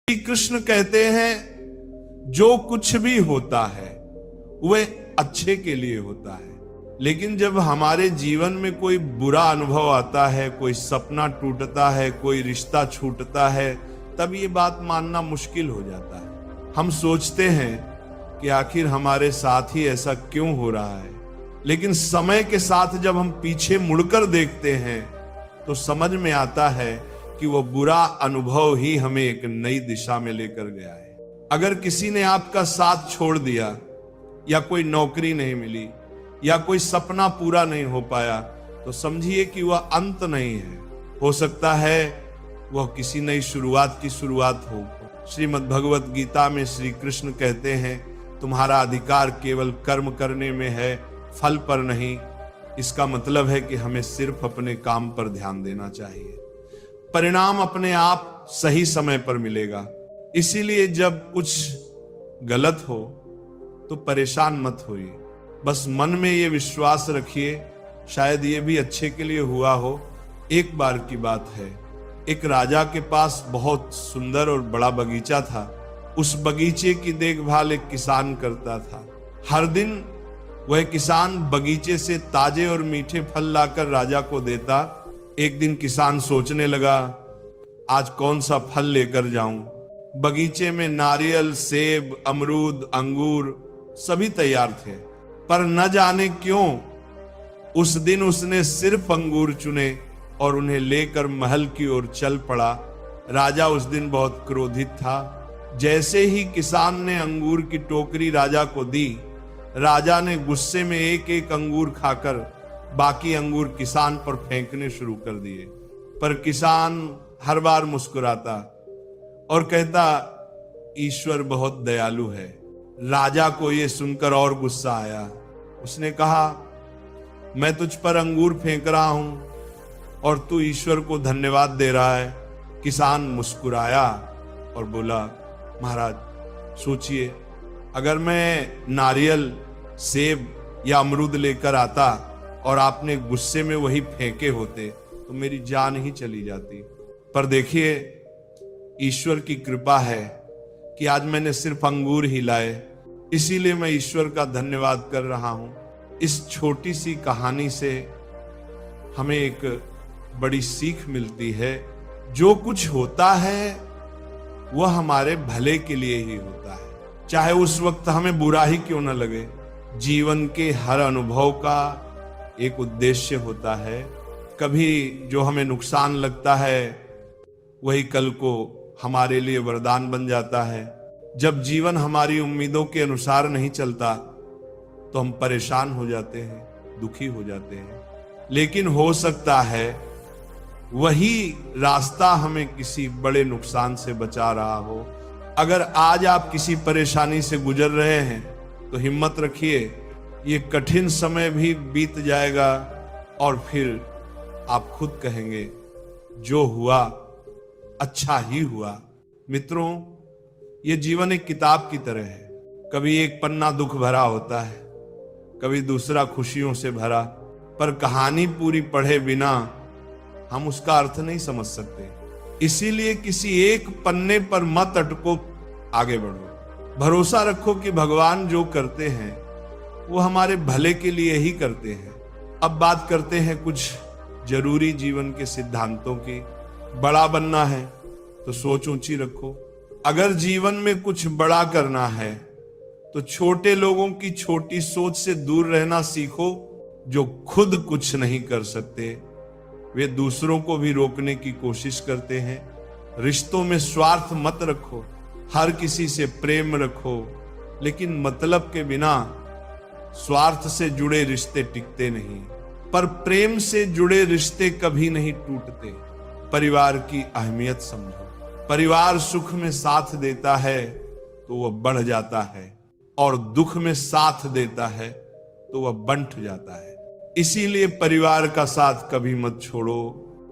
श्री कृष्ण कहते हैं जो कुछ भी होता है वह अच्छे के लिए होता है, लेकिन जब हमारे जीवन में कोई बुरा अनुभव आता है, कोई सपना टूटता है, कोई रिश्ता छूटता है, तब ये बात मानना मुश्किल हो जाता है। हम सोचते हैं कि आखिर हमारे साथ ही ऐसा क्यों हो रहा है, लेकिन समय के साथ जब हम पीछे मुड़कर देखते हैं तो समझ में आता है कि वो बुरा अनुभव ही हमें एक नई दिशा में लेकर गया है। अगर किसी ने आपका साथ छोड़ दिया, या कोई नौकरी नहीं मिली, या कोई सपना पूरा नहीं हो पाया, तो समझिए कि वह अंत नहीं है। हो सकता है वह किसी नई शुरुआत की शुरुआत हो। श्रीमद् भगवत गीता में श्री कृष्ण कहते हैं, तुम्हारा अधिकार केवल कर्म करने में है, फल पर नहीं। इसका मतलब है कि हमें सिर्फ अपने काम पर ध्यान देना चाहिए। परिणाम अपने आप सही समय पर मिलेगा। इसीलिए जब कुछ गलत हो तो परेशान मत होइए, बस मन में ये विश्वास रखिए शायद ये भी अच्छे के लिए हुआ हो। एक बार की बात है, एक राजा के पास बहुत सुंदर और बड़ा बगीचा था। उस बगीचे की देखभाल एक किसान करता था। हर दिन वह किसान बगीचे से ताजे और मीठे फल लाकर राजा को देता। एक दिन किसान सोचने लगा, आज कौन सा फल लेकर जाऊं। बगीचे में नारियल, सेब, अमरूद, अंगूर सभी तैयार थे, पर न जाने क्यों उस दिन उसने सिर्फ अंगूर चुने और उन्हें लेकर महल की ओर चल पड़ा। राजा उस दिन बहुत क्रोधित था। जैसे ही किसान ने अंगूर की टोकरी राजा को दी, राजा ने गुस्से में एक एक अंगूर खाकर बाकी अंगूर किसान पर फेंकने शुरू कर दिए। पर किसान हर बार मुस्कुराता और कहता, ईश्वर बहुत दयालु है। राजा को यह सुनकर और गुस्सा आया। उसने कहा, मैं तुझ पर अंगूर फेंक रहा हूं और तू ईश्वर को धन्यवाद दे रहा है। किसान मुस्कुराया और बोला, महाराज सोचिए, अगर मैं नारियल, सेब या अमरूद लेकर आता और आपने गुस्से में वही फेंके होते तो मेरी जान ही चली जाती। पर देखिए, ईश्वर की कृपा है कि आज मैंने सिर्फ अंगूर ही लाए, इसीलिए मैं ईश्वर का धन्यवाद कर रहा हूं। इस छोटी सी कहानी से हमें एक बड़ी सीख मिलती है। जो कुछ होता है वह हमारे भले के लिए ही होता है, चाहे उस वक्त हमें बुरा ही क्यों न लगे। जीवन के हर अनुभव का एक उद्देश्य होता है। कभी जो हमें नुकसान लगता है वही कल को हमारे लिए वरदान बन जाता है। जब जीवन हमारी उम्मीदों के अनुसार नहीं चलता तो हम परेशान हो जाते हैं, दुखी हो जाते हैं, लेकिन हो सकता है वही रास्ता हमें किसी बड़े नुकसान से बचा रहा हो। अगर आज आप किसी परेशानी से गुजर रहे हैं तो हिम्मत रखिए, ये कठिन समय भी बीत जाएगा और फिर आप खुद कहेंगे, जो हुआ अच्छा ही हुआ। मित्रों, ये जीवन एक किताब की तरह है। कभी एक पन्ना दुख भरा होता है, कभी दूसरा खुशियों से भरा, पर कहानी पूरी पढ़े बिना हम उसका अर्थ नहीं समझ सकते। इसीलिए किसी एक पन्ने पर मत अटको, आगे बढ़ो। भरोसा रखो कि भगवान जो करते हैं वो हमारे भले के लिए ही करते हैं। अब बात करते हैं कुछ जरूरी जीवन के सिद्धांतों की। बड़ा बनना है तो सोच ऊंची रखो। अगर जीवन में कुछ बड़ा करना है तो छोटे लोगों की छोटी सोच से दूर रहना सीखो। जो खुद कुछ नहीं कर सकते वे दूसरों को भी रोकने की कोशिश करते हैं। रिश्तों में स्वार्थ मत रखो, हर किसी से प्रेम रखो, लेकिन मतलब के बिना स्वार्थ से जुड़े रिश्ते टिकते नहीं, पर प्रेम से जुड़े रिश्ते कभी नहीं टूटते। परिवार की अहमियत समझो। परिवार सुख में साथ देता है तो वह बढ़ जाता है, और दुख में साथ देता है तो वह बंट जाता है। इसीलिए परिवार का साथ कभी मत छोड़ो,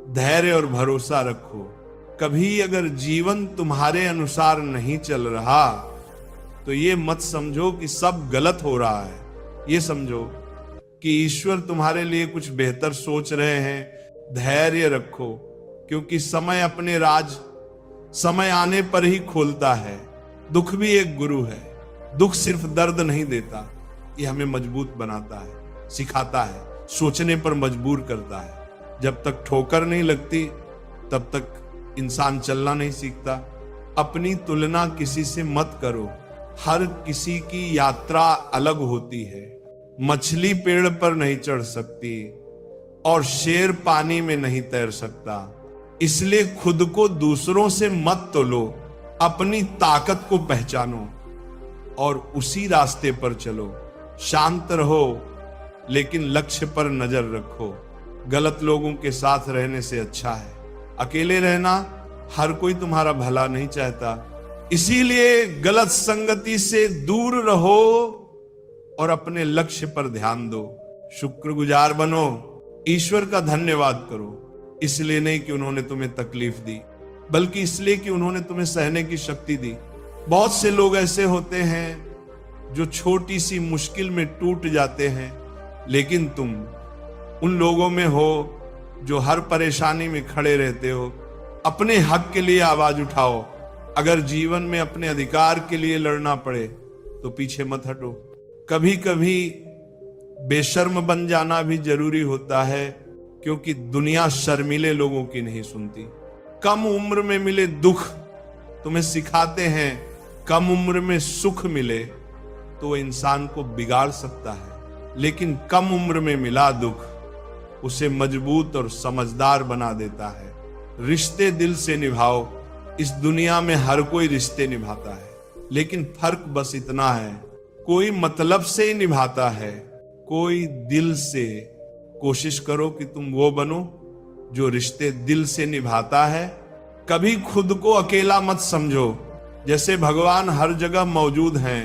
धैर्य और भरोसा रखो। कभी अगर जीवन तुम्हारे अनुसार नहीं चल रहा तो ये मत समझो कि सब गलत हो रहा है। ये समझो कि ईश्वर तुम्हारे लिए कुछ बेहतर सोच रहे हैं। धैर्य रखो, क्योंकि समय अपने राज समय आने पर ही खोलता है। दुख भी एक गुरु है। दुख सिर्फ दर्द नहीं देता, ये हमें मजबूत बनाता है, सिखाता है, सोचने पर मजबूर करता है। जब तक ठोकर नहीं लगती तब तक इंसान चलना नहीं सीखता। अपनी तुलना किसी से मत करो। हर किसी की यात्रा अलग होती है। मछली पेड़ पर नहीं चढ़ सकती और शेर पानी में नहीं तैर सकता। इसलिए खुद को दूसरों से मत तोलो, अपनी ताकत को पहचानो और उसी रास्ते पर चलो। शांत रहो लेकिन लक्ष्य पर नजर रखो। गलत लोगों के साथ रहने से अच्छा है अकेले रहना। हर कोई तुम्हारा भला नहीं चाहता, इसीलिए गलत संगति से दूर रहो और अपने लक्ष्य पर ध्यान दो। शुक्रगुजार बनो, ईश्वर का धन्यवाद करो। इसलिए नहीं कि उन्होंने तुम्हें तकलीफ दी, बल्कि इसलिए कि उन्होंने तुम्हें सहने की शक्ति दी। बहुत से लोग ऐसे होते हैं जो छोटी सी मुश्किल में टूट जाते हैं, लेकिन तुम उन लोगों में हो जो हर परेशानी में खड़े रहते हो। अपने हक के लिए आवाज उठाओ। अगर जीवन में अपने अधिकार के लिए लड़ना पड़े तो पीछे मत हटो। कभी कभी बेशर्म बन जाना भी जरूरी होता है, क्योंकि दुनिया शर्मीले लोगों की नहीं सुनती। कम उम्र में मिले दुख तुम्हें सिखाते हैं, कम उम्र में सुख मिले तो इंसान को बिगाड़ सकता है, लेकिन कम उम्र में मिला दुख उसे मजबूत और समझदार बना देता है। रिश्ते दिल से निभाओ। इस दुनिया में हर कोई रिश्ते निभाता है, लेकिन फर्क बस इतना है, कोई मतलब से ही निभाता है, कोई दिल से। कोशिश करो कि तुम वो बनो जो रिश्ते दिल से निभाता है। कभी खुद को अकेला मत समझो। जैसे भगवान हर जगह मौजूद हैं,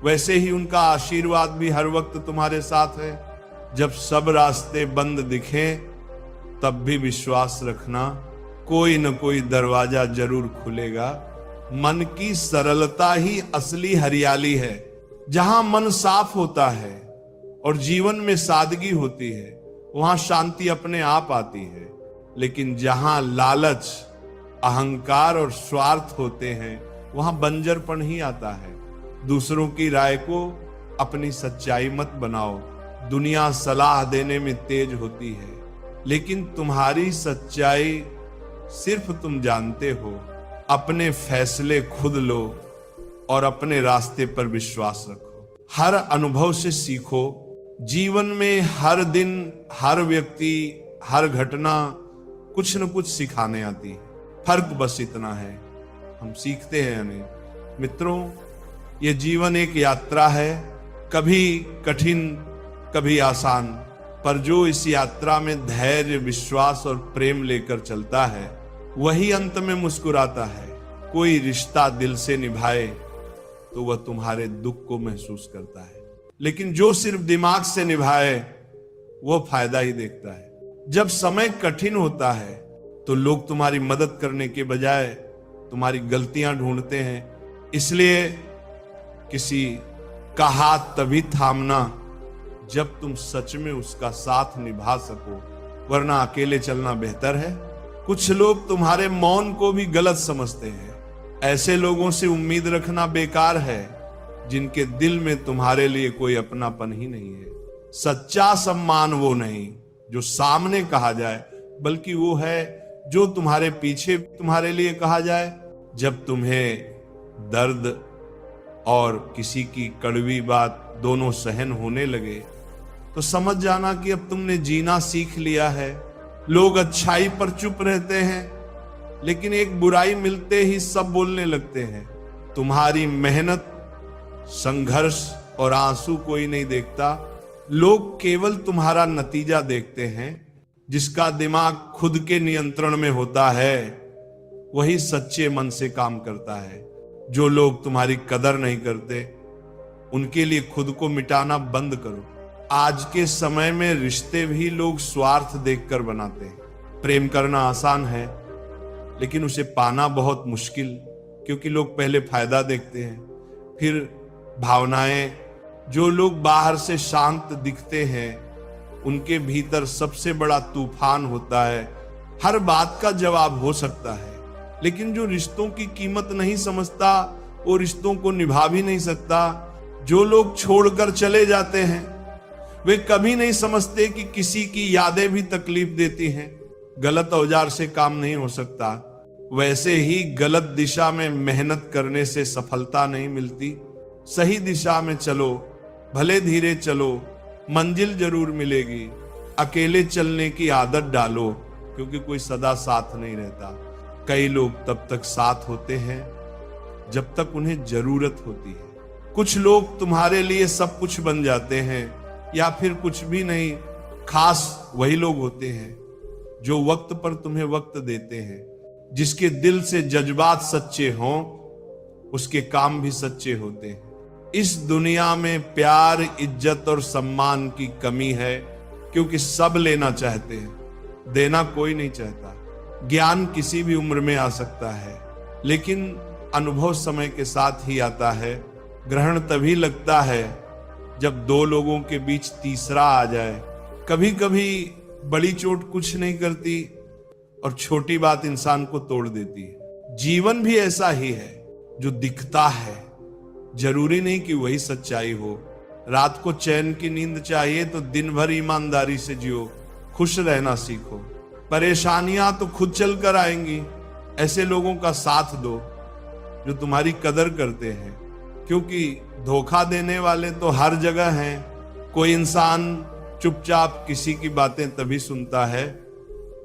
वैसे ही उनका आशीर्वाद भी हर वक्त तुम्हारे साथ है। जब सब रास्ते बंद दिखें तब भी विश्वास रखना, कोई न कोई दरवाजा जरूर खुलेगा। मन की सरलता ही असली हरियाली है। जहां मन साफ होता है और जीवन में सादगी होती है, वहां शांति अपने आप आती है। लेकिन जहां लालच, अहंकार और स्वार्थ होते हैं, वहां बंजरपन ही आता है। दूसरों की राय को अपनी सच्चाई मत बनाओ। दुनिया सलाह देने में तेज होती है, लेकिन तुम्हारी सच्चाई सिर्फ तुम जानते हो। अपने फैसले खुद लो और अपने रास्ते पर विश्वास रखो। हर अनुभव से सीखो। जीवन में हर दिन, हर व्यक्ति, हर घटना कुछ न कुछ सिखाने आती है। फर्क बस इतना है, हम सीखते हैं या नहीं। मित्रों, ये जीवन एक यात्रा है, कभी कठिन कभी आसान, पर जो इस यात्रा में धैर्य, विश्वास और प्रेम लेकर चलता है, वही अंत में मुस्कुराता है। कोई रिश्ता दिल से निभाए तो वह तुम्हारे दुख को महसूस करता है, लेकिन जो सिर्फ दिमाग से निभाए वो फायदा ही देखता है। जब समय कठिन होता है तो लोग तुम्हारी मदद करने के बजाय तुम्हारी गलतियां ढूंढते हैं। इसलिए किसी का हाथ तभी थामना जब तुम सच में उसका साथ निभा सको, वरना अकेले चलना बेहतर है। कुछ लोग तुम्हारे मौन को भी गलत समझते हैं। ऐसे लोगों से उम्मीद रखना बेकार है जिनके दिल में तुम्हारे लिए कोई अपनापन ही नहीं है। सच्चा सम्मान वो नहीं जो सामने कहा जाए, बल्कि वो है जो तुम्हारे पीछे तुम्हारे लिए कहा जाए। जब तुम्हें दर्द और किसी की कड़वी बात दोनों सहन होने लगे तो समझ जाना कि अब तुमने जीना सीख लिया है। लोग अच्छाई पर चुप रहते हैं, लेकिन एक बुराई मिलते ही सब बोलने लगते हैं। तुम्हारी मेहनत, संघर्ष और आंसू कोई नहीं देखता। लोग केवल तुम्हारा नतीजा देखते हैं। जिसका दिमाग खुद के नियंत्रण में होता है वही सच्चे मन से काम करता है। जो लोग तुम्हारी कदर नहीं करते उनके लिए खुद को मिटाना बंद करो। आज के समय में रिश्ते भी लोग स्वार्थ देखकर बनाते हैं। प्रेम करना आसान है, लेकिन उसे पाना बहुत मुश्किल, क्योंकि लोग पहले फायदा देखते हैं, फिर भावनाएं। जो लोग बाहर से शांत दिखते हैं उनके भीतर सबसे बड़ा तूफान होता है। हर बात का जवाब हो सकता है, लेकिन जो रिश्तों की कीमत नहीं समझता वो रिश्तों को निभा भी नहीं सकता। जो लोग छोड़कर चले जाते हैं वे कभी नहीं समझते कि किसी की यादें भी तकलीफ देती हैं। गलत औजार से काम नहीं हो सकता। वैसे ही गलत दिशा में मेहनत करने से सफलता नहीं मिलती। सही दिशा में चलो, भले धीरे चलो, मंजिल जरूर मिलेगी। अकेले चलने की आदत डालो, क्योंकि कोई सदा साथ नहीं रहता। कई लोग तब तक साथ होते हैं जब तक उन्हें जरूरत होती है। कुछ लोग तुम्हारे लिए सब कुछ बन जाते हैं, या फिर कुछ भी नहीं। खास वही लोग होते हैं जो वक्त पर तुम्हें वक्त देते हैं। जिसके दिल से जज्बात सच्चे हों उसके काम भी सच्चे होते हैं। इस दुनिया में प्यार, इज्जत और सम्मान की कमी है, क्योंकि सब लेना चाहते हैं, देना कोई नहीं चाहता। ज्ञान किसी भी उम्र में आ सकता है, लेकिन अनुभव समय के साथ ही आता है। ग्रहण तभी लगता है जब दो लोगों के बीच तीसरा आ जाए। कभी कभी बड़ी चोट कुछ नहीं करती और छोटी बात इंसान को तोड़ देती है। जीवन भी ऐसा ही है, जो दिखता है जरूरी नहीं कि वही सच्चाई हो। रात को चैन की नींद चाहिए तो दिन भर ईमानदारी से जियो, खुश रहना सीखो। परेशानियां तो खुद चल कर आएंगी। ऐसे लोगों का साथ दो जो तुम्हारी कदर करते हैं, क्योंकि धोखा देने वाले तो हर जगह हैं। कोई इंसान चुपचाप किसी की बातें तभी सुनता है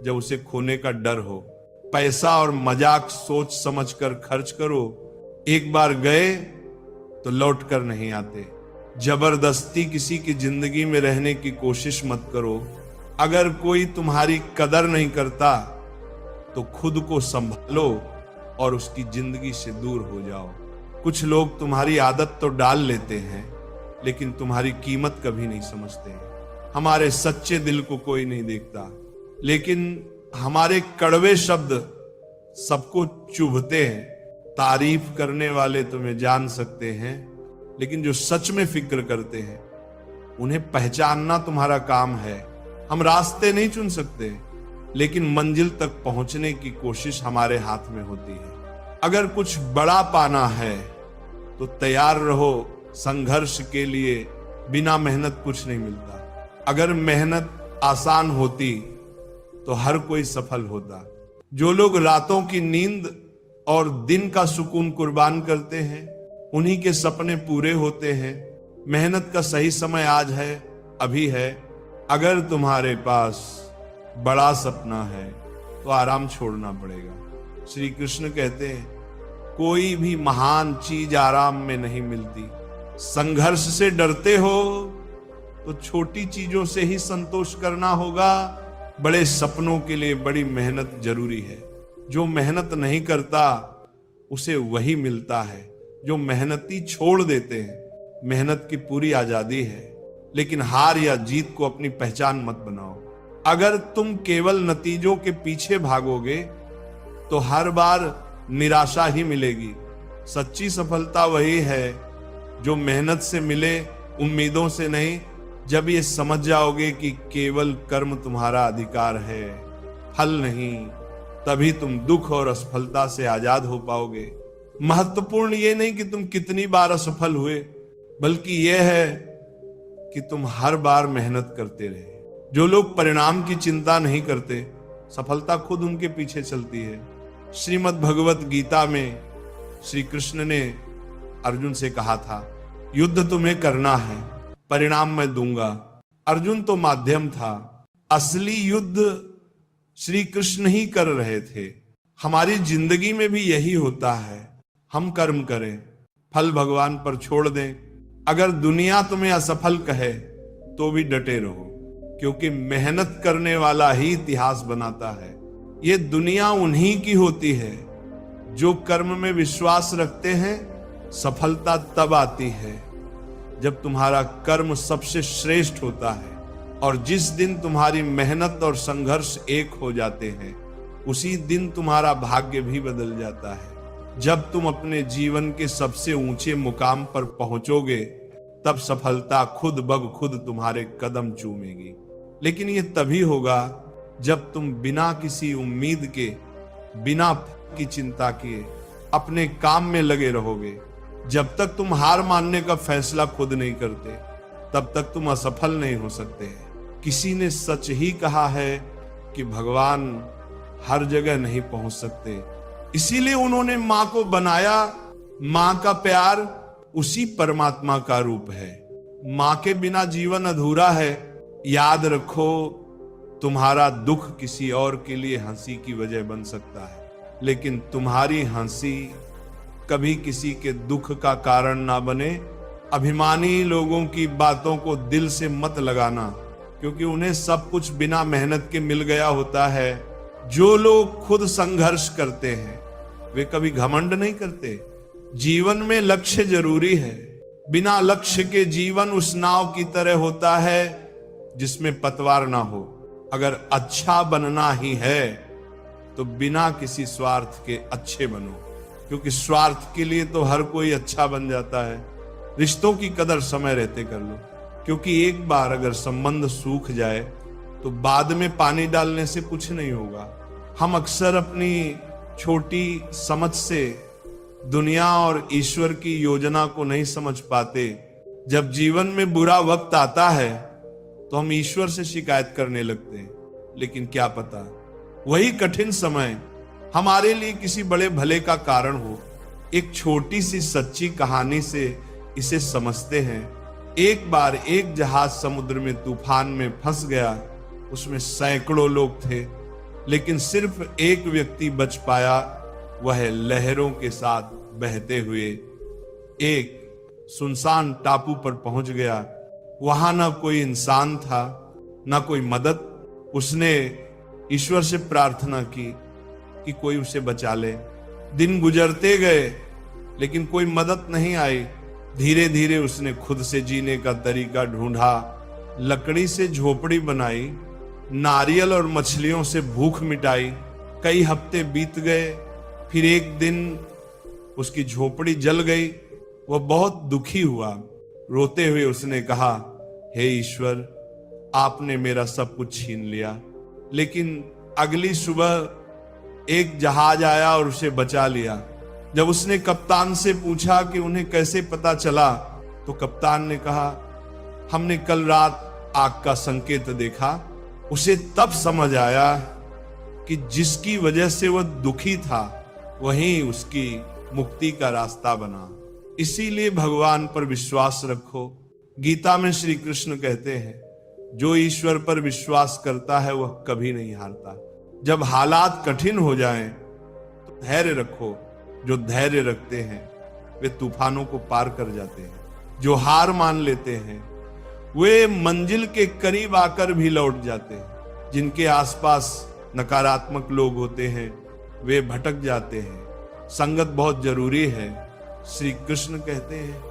जब उसे खोने का डर हो। पैसा और मजाक सोच समझकर खर्च करो। एक बार गए तो लौट कर नहीं आते। जबरदस्ती किसी की जिंदगी में रहने की कोशिश मत करो। अगर कोई तुम्हारी कदर नहीं करता तो खुद को संभालो और उसकी जिंदगी से दूर हो जाओ। कुछ लोग तुम्हारी आदत तो डाल लेते हैं, लेकिन तुम्हारी कीमत कभी नहीं समझते। हमारे सच्चे दिल को कोई नहीं देखता, लेकिन हमारे कड़वे शब्द सबको चुभते हैं। तारीफ करने वाले तुम्हें जान सकते हैं, लेकिन जो सच में फिक्र करते हैं उन्हें पहचानना तुम्हारा काम है। हम रास्ते नहीं चुन सकते, लेकिन मंजिल तक पहुंचने की कोशिश हमारे हाथ में होती है। अगर कुछ बड़ा पाना है तो तैयार रहो संघर्ष के लिए। बिना मेहनत कुछ नहीं मिलता। अगर मेहनत आसान होती तो हर कोई सफल होता। जो लोग रातों की नींद और दिन का सुकून कुर्बान करते हैं उन्हीं के सपने पूरे होते हैं। मेहनत का सही समय आज है, अभी है। अगर तुम्हारे पास बड़ा सपना है तो आराम छोड़ना पड़ेगा। श्री कृष्ण कहते हैं, कोई भी महान चीज आराम में नहीं मिलती। संघर्ष से डरते हो तो छोटी चीजों से ही संतोष करना होगा। बड़े सपनों के लिए बड़ी मेहनत जरूरी है। जो मेहनत नहीं करता उसे वही मिलता है जो मेहनती छोड़ देते हैं। मेहनत की पूरी आजादी है, लेकिन हार या जीत को अपनी पहचान मत बनाओ। अगर तुम केवल नतीजों के पीछे भागोगे तो हर बार निराशा ही मिलेगी। सच्ची सफलता वही है जो मेहनत से मिले, उम्मीदों से नहीं। जब ये समझ जाओगे कि केवल कर्म तुम्हारा अधिकार है, फल नहीं, तभी तुम दुख और असफलता से आजाद हो पाओगे। महत्वपूर्ण ये नहीं कि तुम कितनी बार असफल हुए, बल्कि यह है कि तुम हर बार मेहनत करते रहे। जो लोग परिणाम की चिंता नहीं करते, सफलता खुद उनके पीछे चलती है। श्रीमद् भगवत गीता में श्री कृष्ण ने अर्जुन से कहा था, युद्ध तुम्हें करना है, परिणाम मैं दूंगा। अर्जुन तो माध्यम था, असली युद्ध श्री कृष्ण ही कर रहे थे। हमारी जिंदगी में भी यही होता है। हम कर्म करें, फल भगवान पर छोड़ दें। अगर दुनिया तुम्हें असफल कहे तो भी डटे रहो, क्योंकि मेहनत करने वाला ही इतिहास बनाता है। ये दुनिया उन्हीं की होती है जो कर्म में विश्वास रखते हैं। सफलता तब आती है जब तुम्हारा कर्म सबसे श्रेष्ठ होता है, और जिस दिन तुम्हारी मेहनत और संघर्ष एक हो जाते हैं उसी दिन तुम्हारा भाग्य भी बदल जाता है। जब तुम अपने जीवन के सबसे ऊंचे मुकाम पर पहुंचोगे तब सफलता खुद ब खुद तुम्हारे कदम चूमेगी। लेकिन यह तभी होगा जब तुम बिना किसी उम्मीद के, बिना की चिंता किए अपने काम में लगे रहोगे, जब तक तुम हार मानने का फैसला खुद नहीं करते तब तक तुम असफल नहीं हो सकते। किसी ने सच ही कहा है कि भगवान हर जगह नहीं पहुंच सकते, इसीलिए उन्होंने मां को बनाया। मां का प्यार उसी परमात्मा का रूप है। मां के बिना जीवन अधूरा है। याद रखो, तुम्हारा दुख किसी और के लिए हंसी की वजह बन सकता है, लेकिन तुम्हारी हंसी कभी किसी के दुख का कारण ना बने। अभिमानी लोगों की बातों को दिल से मत लगाना, क्योंकि उन्हें सब कुछ बिना मेहनत के मिल गया होता है। जो लोग खुद संघर्ष करते हैं वे कभी घमंड नहीं करते। जीवन में लक्ष्य जरूरी है। बिना लक्ष्य के जीवन उस नाव की तरह होता है जिसमें पतवार ना हो। अगर अच्छा बनना ही है तो बिना किसी स्वार्थ के अच्छे बनो, क्योंकि स्वार्थ के लिए तो हर कोई अच्छा बन जाता है। रिश्तों की कदर समय रहते कर लो, क्योंकि एक बार अगर संबंध सूख जाए तो बाद में पानी डालने से कुछ नहीं होगा। हम अक्सर अपनी छोटी समझ से दुनिया और ईश्वर की योजना को नहीं समझ पाते। जब जीवन में बुरा वक्त आता है तो हम ईश्वर से शिकायत करने लगते हैं, लेकिन क्या पता वही कठिन समय हमारे लिए किसी बड़े भले का कारण हो। एक छोटी सी सच्ची कहानी से इसे समझते हैं। एक बार एक जहाज समुद्र में तूफान में फंस गया। उसमें सैकड़ों लोग थे, लेकिन सिर्फ एक व्यक्ति बच पाया। वह लहरों के साथ बहते हुए एक सुनसान टापू पर पहुंच गया। वहां ना कोई इंसान था, ना कोई मदद। उसने ईश्वर से प्रार्थना की कि कोई उसे बचा ले। दिन गुजरते गए, लेकिन कोई मदद नहीं आई। धीरे धीरे उसने खुद से जीने का तरीका ढूंढा। लकड़ी से झोपड़ी बनाई, नारियल और मछलियों से भूख मिटाई। कई हफ्ते बीत गए, फिर एक दिन उसकी झोपड़ी जल गई। वह बहुत दुखी हुआ। रोते हुए उसने कहा, हे ईश्वर, आपने मेरा सब कुछ छीन लिया। लेकिन अगली सुबह एक जहाज आया और उसे बचा लिया। जब उसने कप्तान से पूछा कि उन्हें कैसे पता चला, तो कप्तान ने कहा, हमने कल रात आग का संकेत देखा। उसे तब समझ आया कि जिसकी वजह से वह दुखी था वही उसकी मुक्ति का रास्ता बना। इसीलिए भगवान पर विश्वास रखो। गीता में श्री कृष्ण कहते हैं, जो ईश्वर पर विश्वास करता है वह कभी नहीं हारता। जब हालात कठिन हो जाएं तो धैर्य रखो। जो धैर्य रखते हैं वे तूफानों को पार कर जाते हैं। जो हार मान लेते हैं वे मंजिल के करीब आकर भी लौट जाते हैं। जिनके आसपास नकारात्मक लोग होते हैं वे भटक जाते हैं। संगत बहुत जरूरी है। श्री कृष्ण कहते हैं,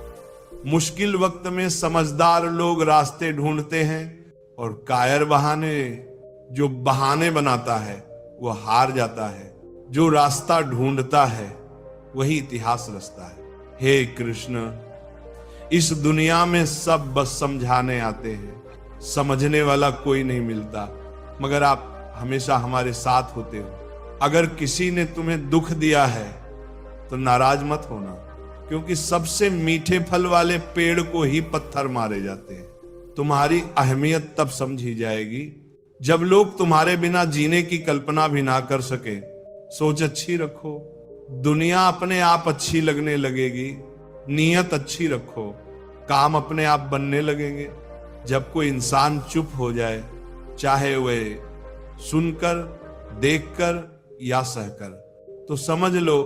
मुश्किल वक्त में समझदार लोग रास्ते ढूंढते हैं और कायर जो बहाने बनाता है वो हार जाता है। जो रास्ता ढूंढता है वही इतिहास रचता है। हे कृष्ण, इस दुनिया में सब बस समझाने आते हैं, समझने वाला कोई नहीं मिलता, मगर आप हमेशा हमारे साथ होते हो। अगर किसी ने तुम्हें दुख दिया है तो नाराज मत होना, क्योंकि सबसे मीठे फल वाले पेड़ को ही पत्थर मारे जाते हैं। तुम्हारी अहमियत तब समझी जाएगी जब लोग तुम्हारे बिना जीने की कल्पना भी ना कर सके। सोच अच्छी रखो, दुनिया अपने आप अच्छी लगने लगेगी। नीयत अच्छी रखो, काम अपने आप बनने लगेंगे। जब कोई इंसान चुप हो जाए, चाहे वह सुनकर, देखकर या सहकर, तो समझ लो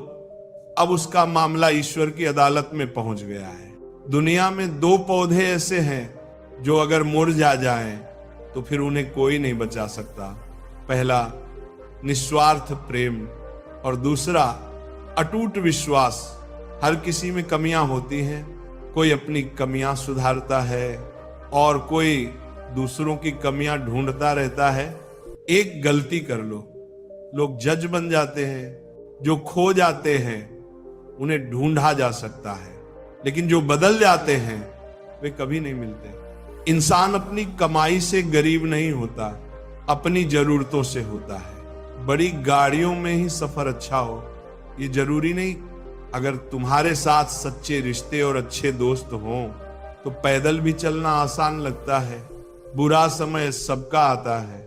अब उसका मामला ईश्वर की अदालत में पहुंच गया है। दुनिया में दो पौधे ऐसे हैं जो अगर मुरझा जाएं तो फिर उन्हें कोई नहीं बचा सकता। पहला निस्वार्थ प्रेम और दूसरा अटूट विश्वास। हर किसी में कमियां होती हैं, कोई अपनी कमियां सुधारता है और कोई दूसरों की कमियां ढूंढता रहता है। एक गलती कर लो, लोग जज बन जाते हैं। जो खो जाते हैं उन्हें ढूंढा जा सकता है, लेकिन जो बदल जाते हैं वे कभी नहीं मिलते। इंसान अपनी कमाई से गरीब नहीं होता, अपनी जरूरतों से होता है। बड़ी गाड़ियों में ही सफर अच्छा हो ये जरूरी नहीं। अगर तुम्हारे साथ सच्चे रिश्ते और अच्छे दोस्त हों तो पैदल भी चलना आसान लगता है। बुरा समय सबका आता है,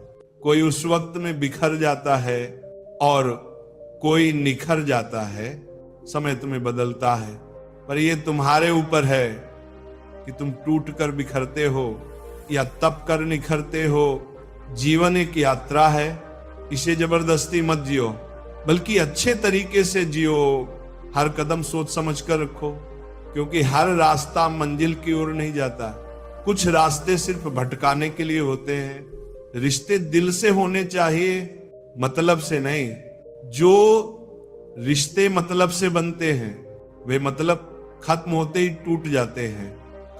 कोई उस वक्त में बिखर जाता है और कोई निखर जाता है। समय तुम्हें बदलता है, पर यह तुम्हारे ऊपर है कि तुम टूट कर बिखरते हो या तप कर निखरते हो। जीवन एक यात्रा है, इसे जबरदस्ती मत जियो, बल्कि अच्छे तरीके से जियो। हर कदम सोच समझ कर रखो, क्योंकि हर रास्ता मंजिल की ओर नहीं जाता। कुछ रास्ते सिर्फ भटकाने के लिए होते हैं। रिश्ते दिल से होने चाहिए, मतलब से नहीं। जो रिश्ते मतलब से बनते हैं वे मतलब खत्म होते ही टूट जाते हैं।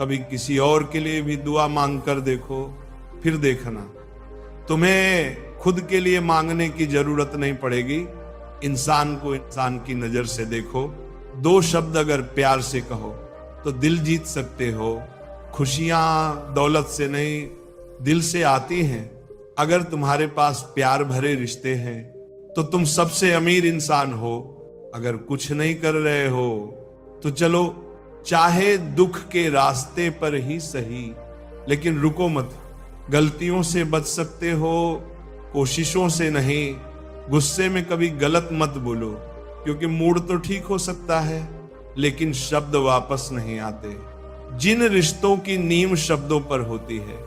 कभी किसी और के लिए भी दुआ मांग कर देखो, फिर देखना तुम्हें खुद के लिए मांगने की जरूरत नहीं पड़ेगी। इंसान को इंसान की नजर से देखो। 2 शब्द अगर प्यार से कहो तो दिल जीत सकते हो। खुशियां दौलत से नहीं, दिल से आती हैं। अगर तुम्हारे पास प्यार भरे रिश्ते हैं तो तुम सबसे अमीर इंसान हो। अगर कुछ नहीं कर रहे हो तो चलो, चाहे दुख के रास्ते पर ही सही, लेकिन रुको मत। गलतियों से बच सकते हो, कोशिशों से नहीं। गुस्से में कभी गलत मत बोलो, क्योंकि मूड तो ठीक हो सकता है लेकिन शब्द वापस नहीं आते। जिन रिश्तों की नींव शब्दों पर होती है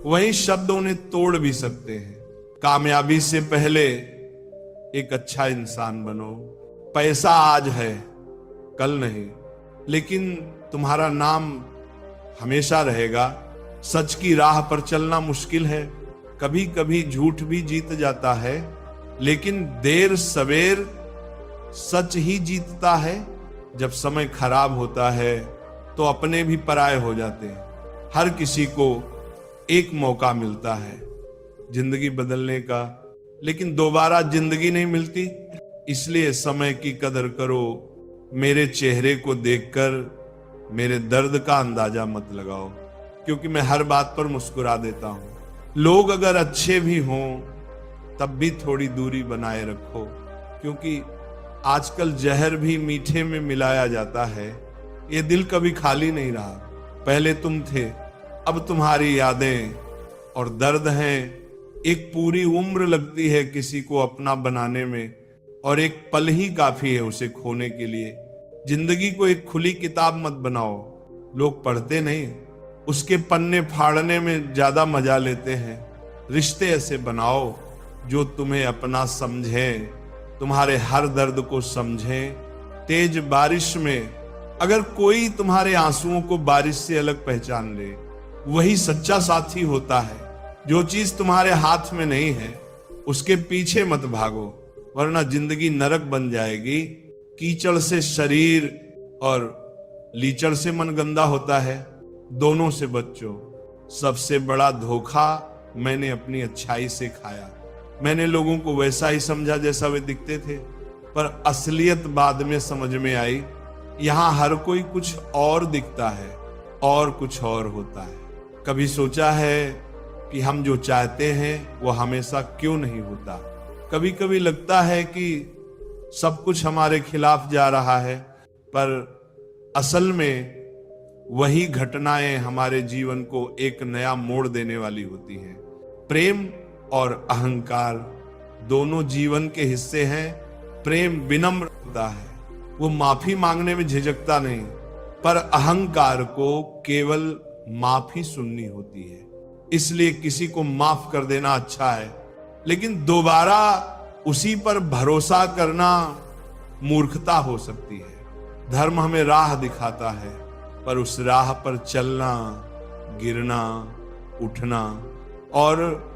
वही शब्द उन्हें तोड़ भी सकते हैं। कामयाबी से पहले एक अच्छा इंसान बनो। पैसा आज है, कल नहीं, लेकिन तुम्हारा नाम हमेशा रहेगा। सच की राह पर चलना मुश्किल है, कभी कभी झूठ भी जीत जाता है, लेकिन देर सवेर सच ही जीतता है। जब समय खराब होता है तो अपने भी पराये हो जाते हैं। हर किसी को एक मौका मिलता है जिंदगी बदलने का, लेकिन दोबारा जिंदगी नहीं मिलती। इसलिए समय की कदर करो। मेरे चेहरे को देखकर मेरे दर्द का अंदाजा मत लगाओ, क्योंकि मैं हर बात पर मुस्कुरा देता हूं। लोग अगर अच्छे भी हों तब भी थोड़ी दूरी बनाए रखो, क्योंकि आजकल जहर भी मीठे में मिलाया जाता है। ये दिल कभी खाली नहीं रहा। पहले तुम थे, अब तुम्हारी यादें और दर्द हैं। एक पूरी उम्र लगती है किसी को अपना बनाने में, और एक पल ही काफी है उसे खोने के लिए। जिंदगी को एक खुली किताब मत बनाओ, लोग पढ़ते नहीं, उसके पन्ने फाड़ने में ज्यादा मजा लेते हैं। रिश्ते ऐसे बनाओ जो तुम्हें अपना समझें, तुम्हारे हर दर्द को समझें। तेज बारिश में अगर कोई तुम्हारे आंसुओं को बारिश से अलग पहचान ले, वही सच्चा साथी होता है। जो चीज तुम्हारे हाथ में नहीं है उसके पीछे मत भागो, वरना जिंदगी नरक बन जाएगी। कीचड़ से शरीर और लीचड़ से मन गंदा होता है, दोनों से बचो। सबसे बड़ा धोखा मैंने अपनी अच्छाई से खाया। मैंने लोगों को वैसा ही समझा जैसा वे दिखते थे, पर असलियत बाद में समझ में आई। यहाँ हर कोई कुछ और दिखता है और कुछ और होता है। कभी सोचा है कि हम जो चाहते हैं वो हमेशा क्यों नहीं होता? कभी कभी लगता है कि सब कुछ हमारे खिलाफ जा रहा है, पर असल में वही घटनाएं हमारे जीवन को एक नया मोड़ देने वाली होती हैं। प्रेम और अहंकार दोनों जीवन के हिस्से हैं। प्रेम विनम्र होता है, वो माफी मांगने में झिझकता नहीं, पर अहंकार को केवल माफी सुननी होती है। इसलिए किसी को माफ कर देना अच्छा है, लेकिन दोबारा उसी पर भरोसा करना मूर्खता हो सकती है। धर्म हमें राह दिखाता है, पर उस राह पर चलना, गिरना, उठना और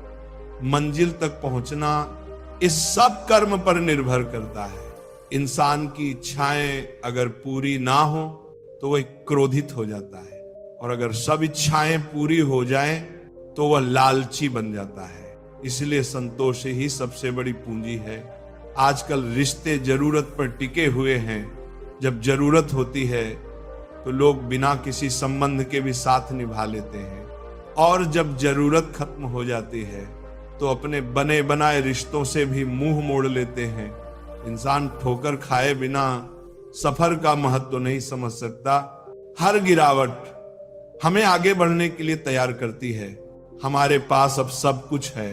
मंजिल तक पहुंचना, इस सब कर्म पर निर्भर करता है। इंसान की इच्छाएं अगर पूरी ना हो तो वह क्रोधित हो जाता है, और अगर सब इच्छाएं पूरी हो जाएं तो वह लालची बन जाता है। इसलिए संतोष ही सबसे बड़ी पूंजी है। आजकल रिश्ते जरूरत पर टिके हुए हैं। जब जरूरत होती है तो लोग बिना किसी संबंध के भी साथ निभा लेते हैं, और जब जरूरत खत्म हो जाती है तो अपने बने बनाए रिश्तों से भी मुंह मोड़ लेते हैं। इंसान ठोकर खाए बिना सफर का महत्व नहीं समझ सकता। हर गिरावट हमें आगे बढ़ने के लिए तैयार करती है। हमारे पास अब सब कुछ है,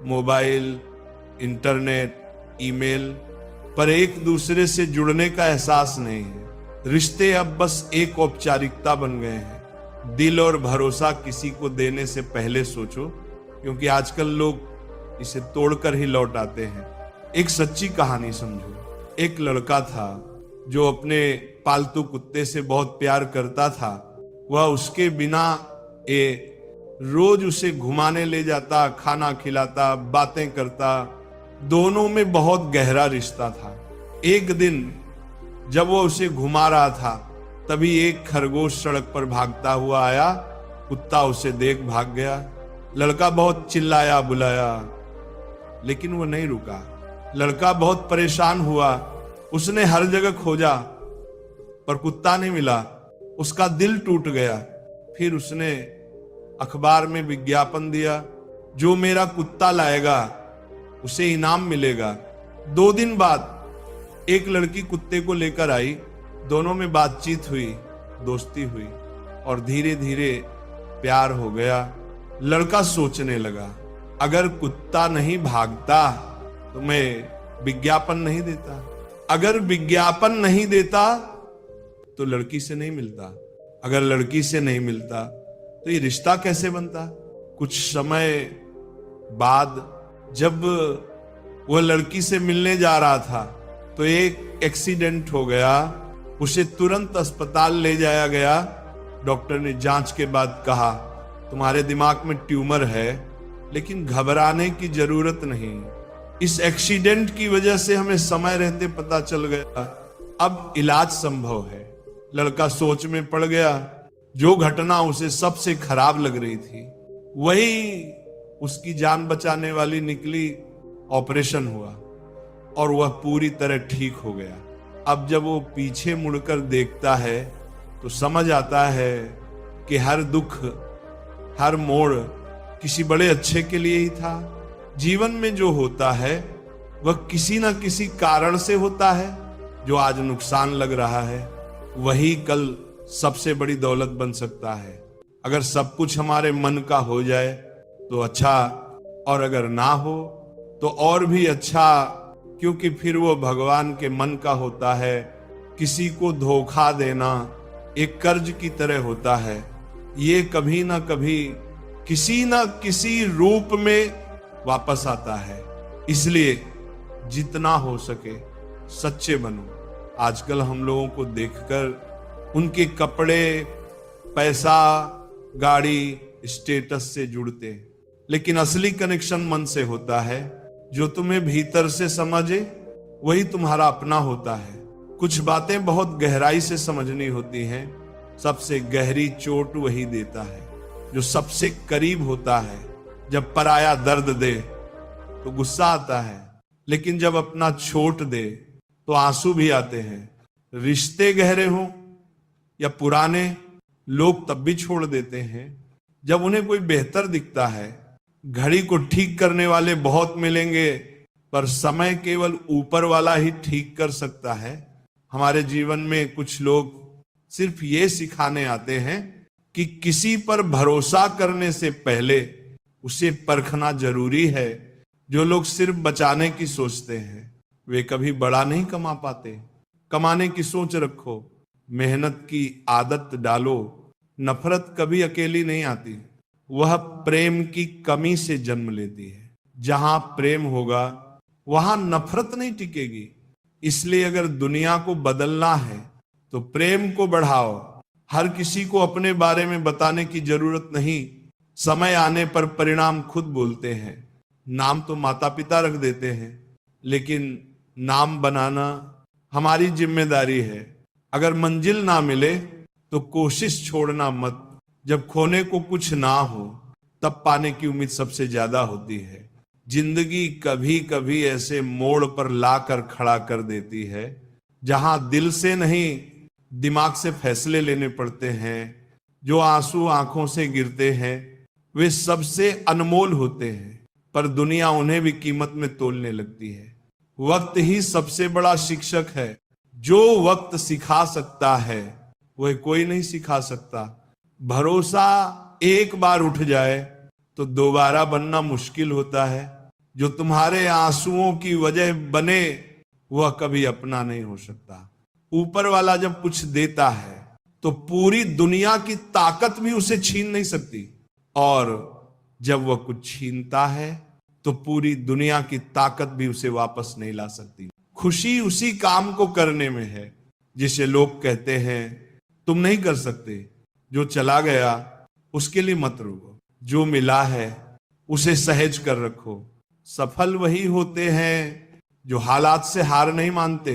मोबाइल, इंटरनेट, ईमेल, पर एक दूसरे से जुड़ने का एहसास नहीं है। रिश्ते अब बस एक औपचारिकता बन गए हैं। दिल और भरोसा किसी को देने से पहले सोचो, क्योंकि आजकल लोग इसे तोड़कर ही लौट आते हैं। एक सच्ची कहानी समझो। एक लड़का था जो अपने पालतू कुत्ते से बहुत प्यार करता था। वह उसके बिना रोज उसे घुमाने ले जाता, खाना खिलाता, बातें करता। दोनों में बहुत गहरा रिश्ता था। एक दिन जब वो उसे घुमा रहा था, तभी एक खरगोश सड़क पर भागता हुआ आया। कुत्ता उसे देख भाग गया। लड़का बहुत चिल्लाया बुलाया, लेकिन वो नहीं रुका। लड़का बहुत परेशान हुआ। उसने हर जगह खोजा, पर कुत्ता नहीं मिला। उसका दिल टूट गया। फिर उसने अखबार में विज्ञापन दिया, जो मेरा कुत्ता लाएगा उसे इनाम मिलेगा। 2 दिन बाद एक लड़की कुत्ते को लेकर आई। दोनों में बातचीत हुई, दोस्ती हुई और धीरे धीरे प्यार हो गया। लड़का सोचने लगा, अगर कुत्ता नहीं भागता तो मैं विज्ञापन नहीं देता, अगर विज्ञापन नहीं देता तो लड़की से नहीं मिलता, अगर लड़की से नहीं मिलता तो ये रिश्ता कैसे बनता। कुछ समय बाद जब वह लड़की से मिलने जा रहा था तो एक एक्सीडेंट हो गया। उसे तुरंत अस्पताल ले जाया गया। डॉक्टर ने जांच के बाद कहा, तुम्हारे दिमाग में ट्यूमर है, लेकिन घबराने की जरूरत नहीं। इस एक्सीडेंट की वजह से हमें समय रहते पता चल गया, अब इलाज संभव है। लड़का सोच में पड़ गया। जो घटना उसे सबसे खराब लग रही थी, वही उसकी जान बचाने वाली निकली। ऑपरेशन हुआ और वह पूरी तरह ठीक हो गया। अब जब वो पीछे मुड़कर देखता है तो समझ आता है कि हर दुख, हर मोड़ किसी बड़े अच्छे के लिए ही था। जीवन में जो होता है वह किसी ना किसी कारण से होता है। जो आज नुकसान लग रहा है वही कल सबसे बड़ी दौलत बन सकता है। अगर सब कुछ हमारे मन का हो जाए तो अच्छा, और अगर ना हो तो और भी अच्छा, क्योंकि फिर वो भगवान के मन का होता है। किसी को धोखा देना एक कर्ज की तरह होता है। ये कभी ना कभी किसी ना किसी रूप में वापस आता है। इसलिए जितना हो सके सच्चे बनो। आजकल हम लोगों को देखकर उनके कपड़े, पैसा, गाड़ी, स्टेटस से जुड़ते, लेकिन असली कनेक्शन मन से होता है। जो तुम्हें भीतर से समझे वही तुम्हारा अपना होता है। कुछ बातें बहुत गहराई से समझनी होती हैं। सबसे गहरी चोट वही देता है जो सबसे करीब होता है। जब पराया दर्द दे तो गुस्सा आता है, लेकिन जब अपना छोट दे तो आंसू भी आते हैं। रिश्ते गहरे हों या पुराने, लोग तब भी छोड़ देते हैं जब उन्हें कोई बेहतर दिखता है। घड़ी को ठीक करने वाले बहुत मिलेंगे, पर समय केवल ऊपर वाला ही ठीक कर सकता है। हमारे जीवन में कुछ लोग सिर्फ ये सिखाने आते हैं कि किसी पर भरोसा करने से पहले उसे परखना जरूरी है। जो लोग सिर्फ बचाने की सोचते हैं वे कभी बड़ा नहीं कमा पाते। कमाने की सोच रखो, मेहनत की आदत डालो। नफरत कभी अकेली नहीं आती, वह प्रेम की कमी से जन्म लेती है। जहां प्रेम होगा वहां नफरत नहीं टिकेगी। इसलिए अगर दुनिया को बदलना है तो प्रेम को बढ़ाओ। हर किसी को अपने बारे में बताने की जरूरत नहीं। समय आने पर परिणाम खुद बोलते हैं। नाम तो माता पिता रख देते हैं, लेकिन नाम बनाना हमारी जिम्मेदारी है। अगर मंजिल ना मिले तो कोशिश छोड़ना मत। जब खोने को कुछ ना हो तब पाने की उम्मीद सबसे ज्यादा होती है। जिंदगी कभी कभी ऐसे मोड़ पर लाकर खड़ा कर देती है जहां दिल से नहीं दिमाग से फैसले लेने पड़ते हैं। जो आंसू आंखों से गिरते हैं वे सबसे अनमोल होते हैं, पर दुनिया उन्हें भी कीमत में तोलने लगती है। वक्त ही सबसे बड़ा शिक्षक है। जो वक्त सिखा सकता है वह कोई नहीं सिखा सकता। भरोसा एक बार उठ जाए तो दोबारा बनना मुश्किल होता है। जो तुम्हारे आंसुओं की वजह बने वह कभी अपना नहीं हो सकता। ऊपर वाला जब कुछ देता है तो पूरी दुनिया की ताकत भी उसे छीन नहीं सकती, और जब वह कुछ छीनता है तो पूरी दुनिया की ताकत भी उसे वापस नहीं ला सकती। खुशी उसी काम को करने में है जिसे लोग कहते हैं तुम नहीं कर सकते। जो चला गया उसके लिए मत रोको, जो मिला है उसे सहेज कर रखो। सफल वही होते हैं जो हालात से हार नहीं मानते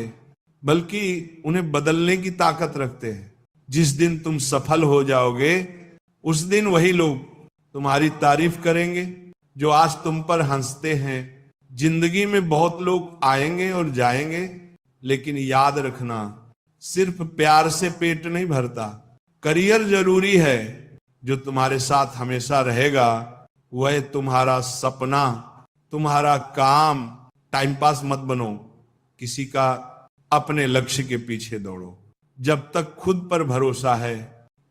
बल्कि उन्हें बदलने की ताकत रखते हैं। जिस दिन तुम सफल हो जाओगे उस दिन वही लोग तुम्हारी तारीफ करेंगे जो आज तुम पर हंसते हैं। जिंदगी में बहुत लोग आएंगे और जाएंगे, लेकिन याद रखना सिर्फ प्यार से पेट नहीं भरता। करियर जरूरी है, जो तुम्हारे साथ हमेशा रहेगा वह तुम्हारा सपना, तुम्हारा काम। टाइम पास मत बनो किसी का, अपने लक्ष्य के पीछे दौड़ो। जब तक खुद पर भरोसा है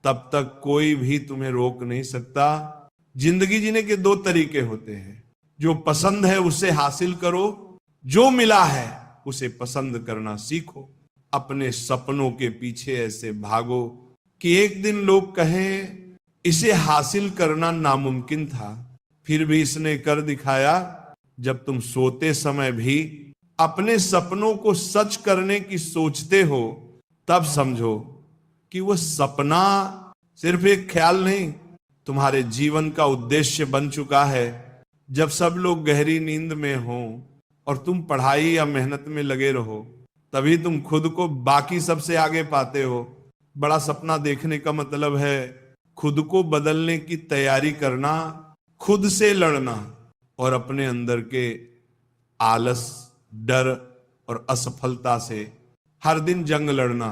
तब तक कोई भी तुम्हें रोक नहीं सकता। जिंदगी जीने के दो तरीके होते हैं, जो पसंद है उसे हासिल करो, जो मिला है उसे पसंद करना सीखो। अपने सपनों के पीछे ऐसे भागो कि एक दिन लोग कहें इसे हासिल करना नामुमकिन था, फिर भी इसने कर दिखाया। जब तुम सोते समय भी अपने सपनों को सच करने की सोचते हो तब समझो कि वह सपना सिर्फ एक ख्याल नहीं, तुम्हारे जीवन का उद्देश्य बन चुका है। जब सब लोग गहरी नींद में हों और तुम पढ़ाई या मेहनत में लगे रहो, तभी तुम खुद को बाकी सबसे आगे पाते हो। बड़ा सपना देखने का मतलब है खुद को बदलने की तैयारी करना, खुद से लड़ना और अपने अंदर के आलस, डर और असफलता से हर दिन जंग लड़ना।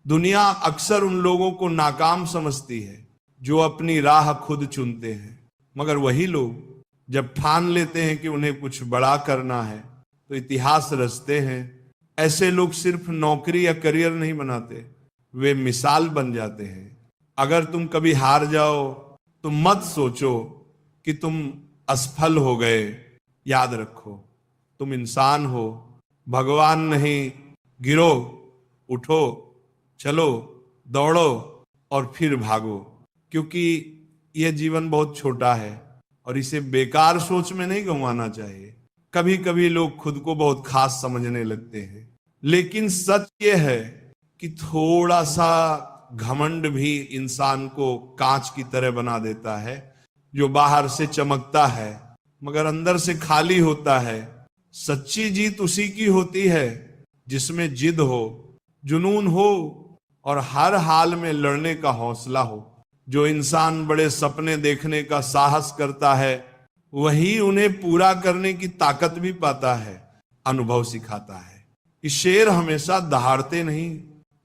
दुनिया अक्सर उन लोगों को नाकाम समझती है जो अपनी राह खुद चुनते हैं, मगर वही लोग जब ठान लेते हैं कि उन्हें कुछ बड़ा करना है तो इतिहास रचते हैं। ऐसे लोग सिर्फ नौकरी या करियर नहीं बनाते, वे मिसाल बन जाते हैं। अगर तुम कभी हार जाओ तो मत सोचो कि तुम असफल हो गए। याद रखो तुम इंसान हो, भगवान नहीं। गिरो, उठो, चलो, दौड़ो और फिर भागो, क्योंकि यह जीवन बहुत छोटा है और इसे बेकार सोच में नहीं गंवाना चाहिए। कभी कभी लोग खुद को बहुत खास समझने लगते हैं, लेकिन सच यह है कि थोड़ा सा घमंड भी इंसान को कांच की तरह बना देता है, जो बाहर से चमकता है मगर अंदर से खाली होता है। सच्ची जीत उसी की होती है जिसमें जिद हो, जुनून हो और हर हाल में लड़ने का हौसला हो। जो इंसान बड़े सपने देखने का साहस करता है वही उन्हें पूरा करने की ताकत भी पाता है। अनुभव सिखाता है कि शेर हमेशा दहाड़ते नहीं,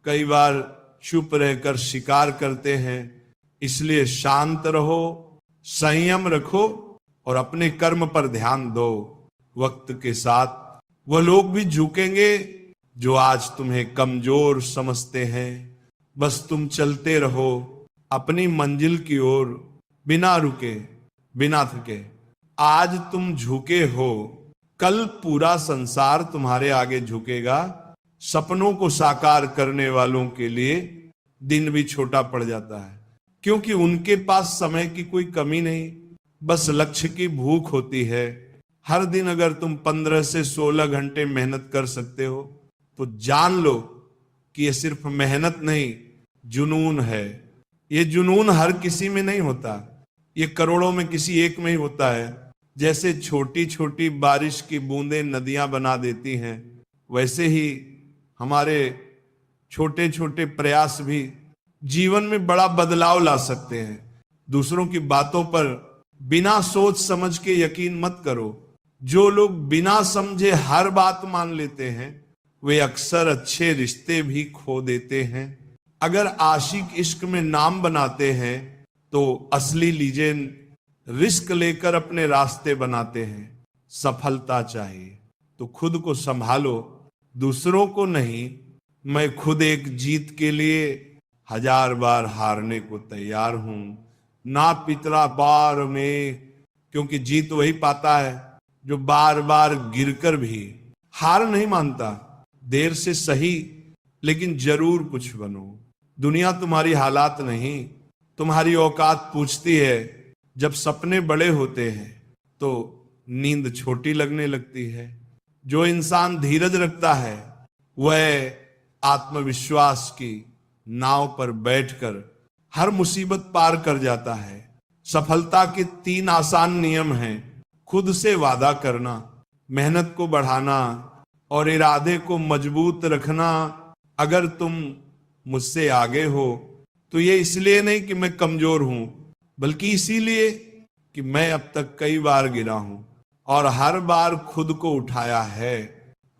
कई बार चुप रहकर शिकार करते हैं। इसलिए शांत रहो, संयम रखो और अपने कर्म पर ध्यान दो। वक्त के साथ वह लोग भी झुकेंगे जो आज तुम्हें कमजोर समझते हैं। बस तुम चलते रहो अपनी मंजिल की ओर, बिना रुके, बिना थके। आज तुम झुके हो, कल पूरा संसार तुम्हारे आगे झुकेगा। सपनों को साकार करने वालों के लिए दिन भी छोटा पड़ जाता है, क्योंकि उनके पास समय की कोई कमी नहीं, बस लक्ष्य की भूख होती है। हर दिन अगर तुम 15 से 16 घंटे मेहनत कर सकते हो तो जान लो कि यह सिर्फ मेहनत नहीं, जुनून है। ये जुनून हर किसी में नहीं होता, ये करोड़ों में किसी एक में ही होता है। जैसे छोटी छोटी बारिश की बूंदें नदियां बना देती हैं, वैसे ही हमारे छोटे छोटे प्रयास भी जीवन में बड़ा बदलाव ला सकते हैं। दूसरों की बातों पर बिना सोच समझ के यकीन मत करो। जो लोग बिना समझे हर बात मान लेते हैं वे अक्सर अच्छे रिश्ते भी खो देते हैं। अगर आशिक इश्क में नाम बनाते हैं तो असली लीजेंड रिस्क लेकर अपने रास्ते बनाते हैं। सफलता चाहिए तो खुद को संभालो, दूसरों को नहीं। मैं खुद एक जीत के लिए 1000 बार हारने को तैयार हूं, ना पितरा बार में, क्योंकि जीत वही पाता है जो बार बार गिरकर भी हार नहीं मानता। देर से सही लेकिन जरूर कुछ बनो। दुनिया तुम्हारी हालात नहीं, तुम्हारी औकात पूछती है। जब सपने बड़े होते हैं तो नींद छोटी लगने लगती है। जो इंसान धीरज रखता है वह आत्मविश्वास की नाव पर बैठकर हर मुसीबत पार कर जाता है। सफलता के 3 आसान नियम हैं। खुद से वादा करना, मेहनत को बढ़ाना और इरादे को मजबूत रखना। अगर तुम मुझसे आगे हो तो ये इसलिए नहीं कि मैं कमजोर हूं, बल्कि इसीलिए कि मैं अब तक कई बार गिरा हूं और हर बार खुद को उठाया है।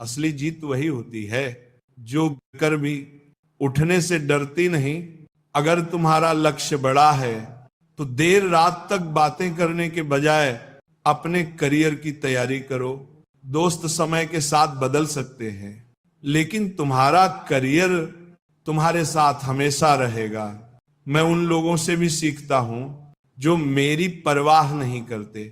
असली जीत वही होती है जो कर भी उठने से डरती नहीं। अगर तुम्हारा लक्ष्य बड़ा है तो देर रात तक बातें करने के बजाय अपने करियर की तैयारी करो। दोस्त समय के साथ बदल सकते हैं, लेकिन तुम्हारा करियर तुम्हारे साथ हमेशा रहेगा। मैं उन लोगों से भी सीखता हूं जो मेरी परवाह नहीं करते,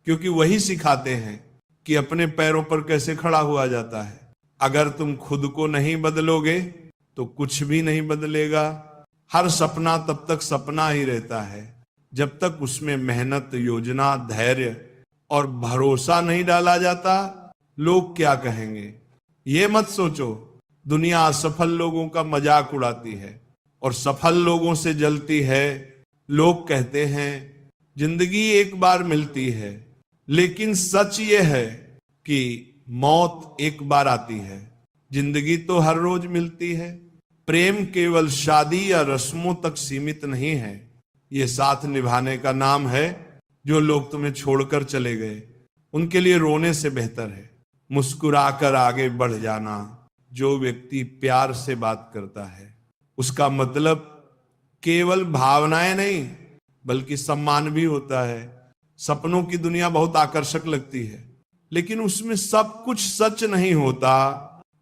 क्योंकि वही सिखाते हैं कि अपने पैरों पर कैसे खड़ा हुआ जाता है। अगर तुम खुद को नहीं बदलोगे तो कुछ भी नहीं बदलेगा। हर सपना तब तक सपना ही रहता है जब तक उसमें मेहनत, योजना, धैर्य और भरोसा नहीं डाला जाता। लोग क्या कहेंगे ये मत सोचो। दुनिया असफल लोगों का मजाक उड़ाती है और सफल लोगों से जलती है। लोग कहते हैं जिंदगी एक बार मिलती है, लेकिन सच ये है कि मौत एक बार आती है। जिंदगी तो हर रोज मिलती है। प्रेम केवल शादी या रस्मों तक सीमित नहीं है। ये साथ निभाने का नाम है। जो लोग तुम्हें छोड़कर चले गए उनके लिए रोने से बेहतर है मुस्कुराकर आगे बढ़ जाना। जो व्यक्ति प्यार से बात करता है उसका मतलब केवल भावनाएं नहीं बल्कि सम्मान भी होता है। सपनों की दुनिया बहुत आकर्षक लगती है, लेकिन उसमें सब कुछ सच नहीं होता।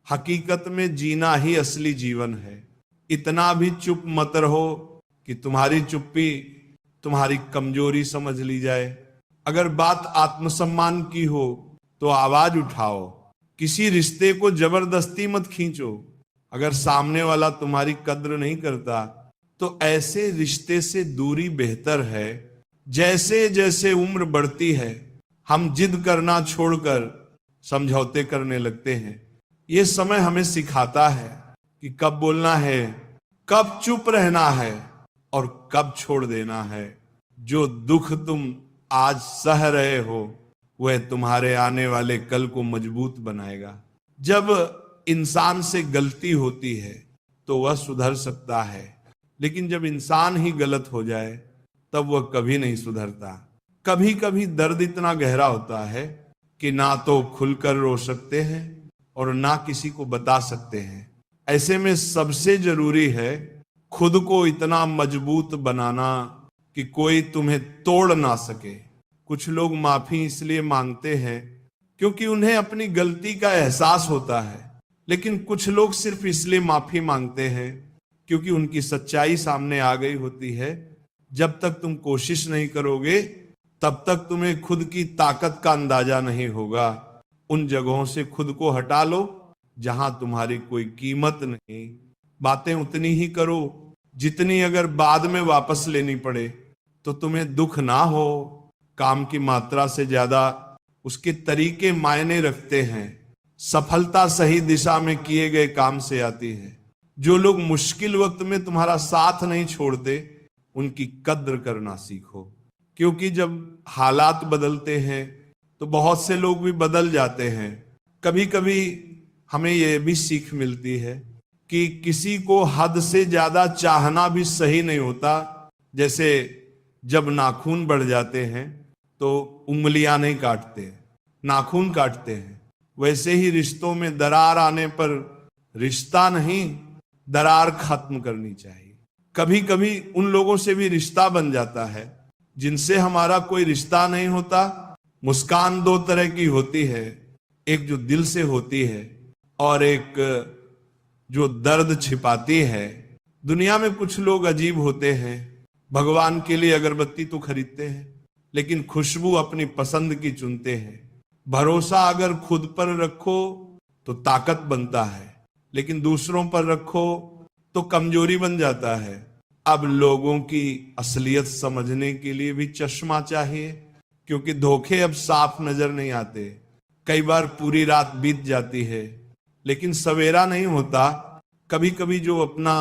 हकीकत में जीना ही असली जीवन है। इतना भी चुप मत रहो कि तुम्हारी चुप्पी तुम्हारी कमजोरी समझ ली जाए। अगर बात आत्मसम्मान की हो तो आवाज उठाओ। किसी रिश्ते को जबरदस्ती मत खींचो। अगर सामने वाला तुम्हारी कद्र नहीं करता तो ऐसे रिश्ते से दूरी बेहतर है। जैसे जैसे उम्र बढ़ती है हम जिद करना छोड़कर समझौते करने लगते हैं। ये समय हमें सिखाता है कि कब बोलना है, कब चुप रहना है और कब छोड़ देना है। जो दुख तुम आज सह रहे हो वह तुम्हारे आने वाले कल को मजबूत बनाएगा। जब इंसान से गलती होती है तो वह सुधर सकता है, लेकिन जब इंसान ही गलत हो जाए तब वह कभी नहीं सुधरता। कभी कभी दर्द इतना गहरा होता है कि ना तो खुलकर रो सकते हैं और ना किसी को बता सकते हैं। ऐसे में सबसे जरूरी है खुद को इतना मजबूत बनाना कि कोई तुम्हें तोड़ ना सके। कुछ लोग माफी इसलिए मांगते हैं क्योंकि उन्हें अपनी गलती का एहसास होता है, लेकिन कुछ लोग सिर्फ इसलिए माफी मांगते हैं क्योंकि उनकी सच्चाई सामने आ गई होती है। जब तक तुम कोशिश नहीं करोगे तब तक तुम्हें खुद की ताकत का अंदाजा नहीं होगा। उन जगहों से खुद को हटा लो जहां तुम्हारी कोई कीमत नहीं। बातें उतनी ही करो जितनी अगर बाद में वापस लेनी पड़े तो तुम्हें दुख ना हो। काम की मात्रा से ज्यादा उसके तरीके मायने रखते हैं। सफलता सही दिशा में किए गए काम से आती है। जो लोग मुश्किल वक्त में तुम्हारा साथ नहीं छोड़ते उनकी कद्र करना सीखो, क्योंकि जब हालात बदलते हैं तो बहुत से लोग भी बदल जाते हैं। कभी कभी हमें यह भी सीख मिलती है कि किसी को हद से ज्यादा चाहना भी सही नहीं होता। जैसे जब नाखून बढ़ जाते हैं तो उंगलियां नहीं काटते, नाखून काटते हैं। वैसे ही रिश्तों में दरार आने पर रिश्ता नहीं, दरार खत्म करनी चाहिए। कभी कभी उन लोगों से भी रिश्ता बन जाता है जिनसे हमारा कोई रिश्ता नहीं होता। मुस्कान 2 तरह की होती है, एक जो दिल से होती है और एक जो दर्द छिपाती है। दुनिया में कुछ लोग अजीब होते हैं, भगवान के लिए अगरबत्ती तो खरीदते हैं लेकिन खुशबू अपनी पसंद की चुनते हैं। भरोसा अगर खुद पर रखो तो ताकत बनता है, लेकिन दूसरों पर रखो तो कमजोरी बन जाता है। अब लोगों की असलियत समझने के लिए भी चश्मा चाहिए, क्योंकि धोखे अब साफ नजर नहीं आते। कई बार पूरी रात बीत जाती है लेकिन सवेरा नहीं होता। कभी कभी जो अपना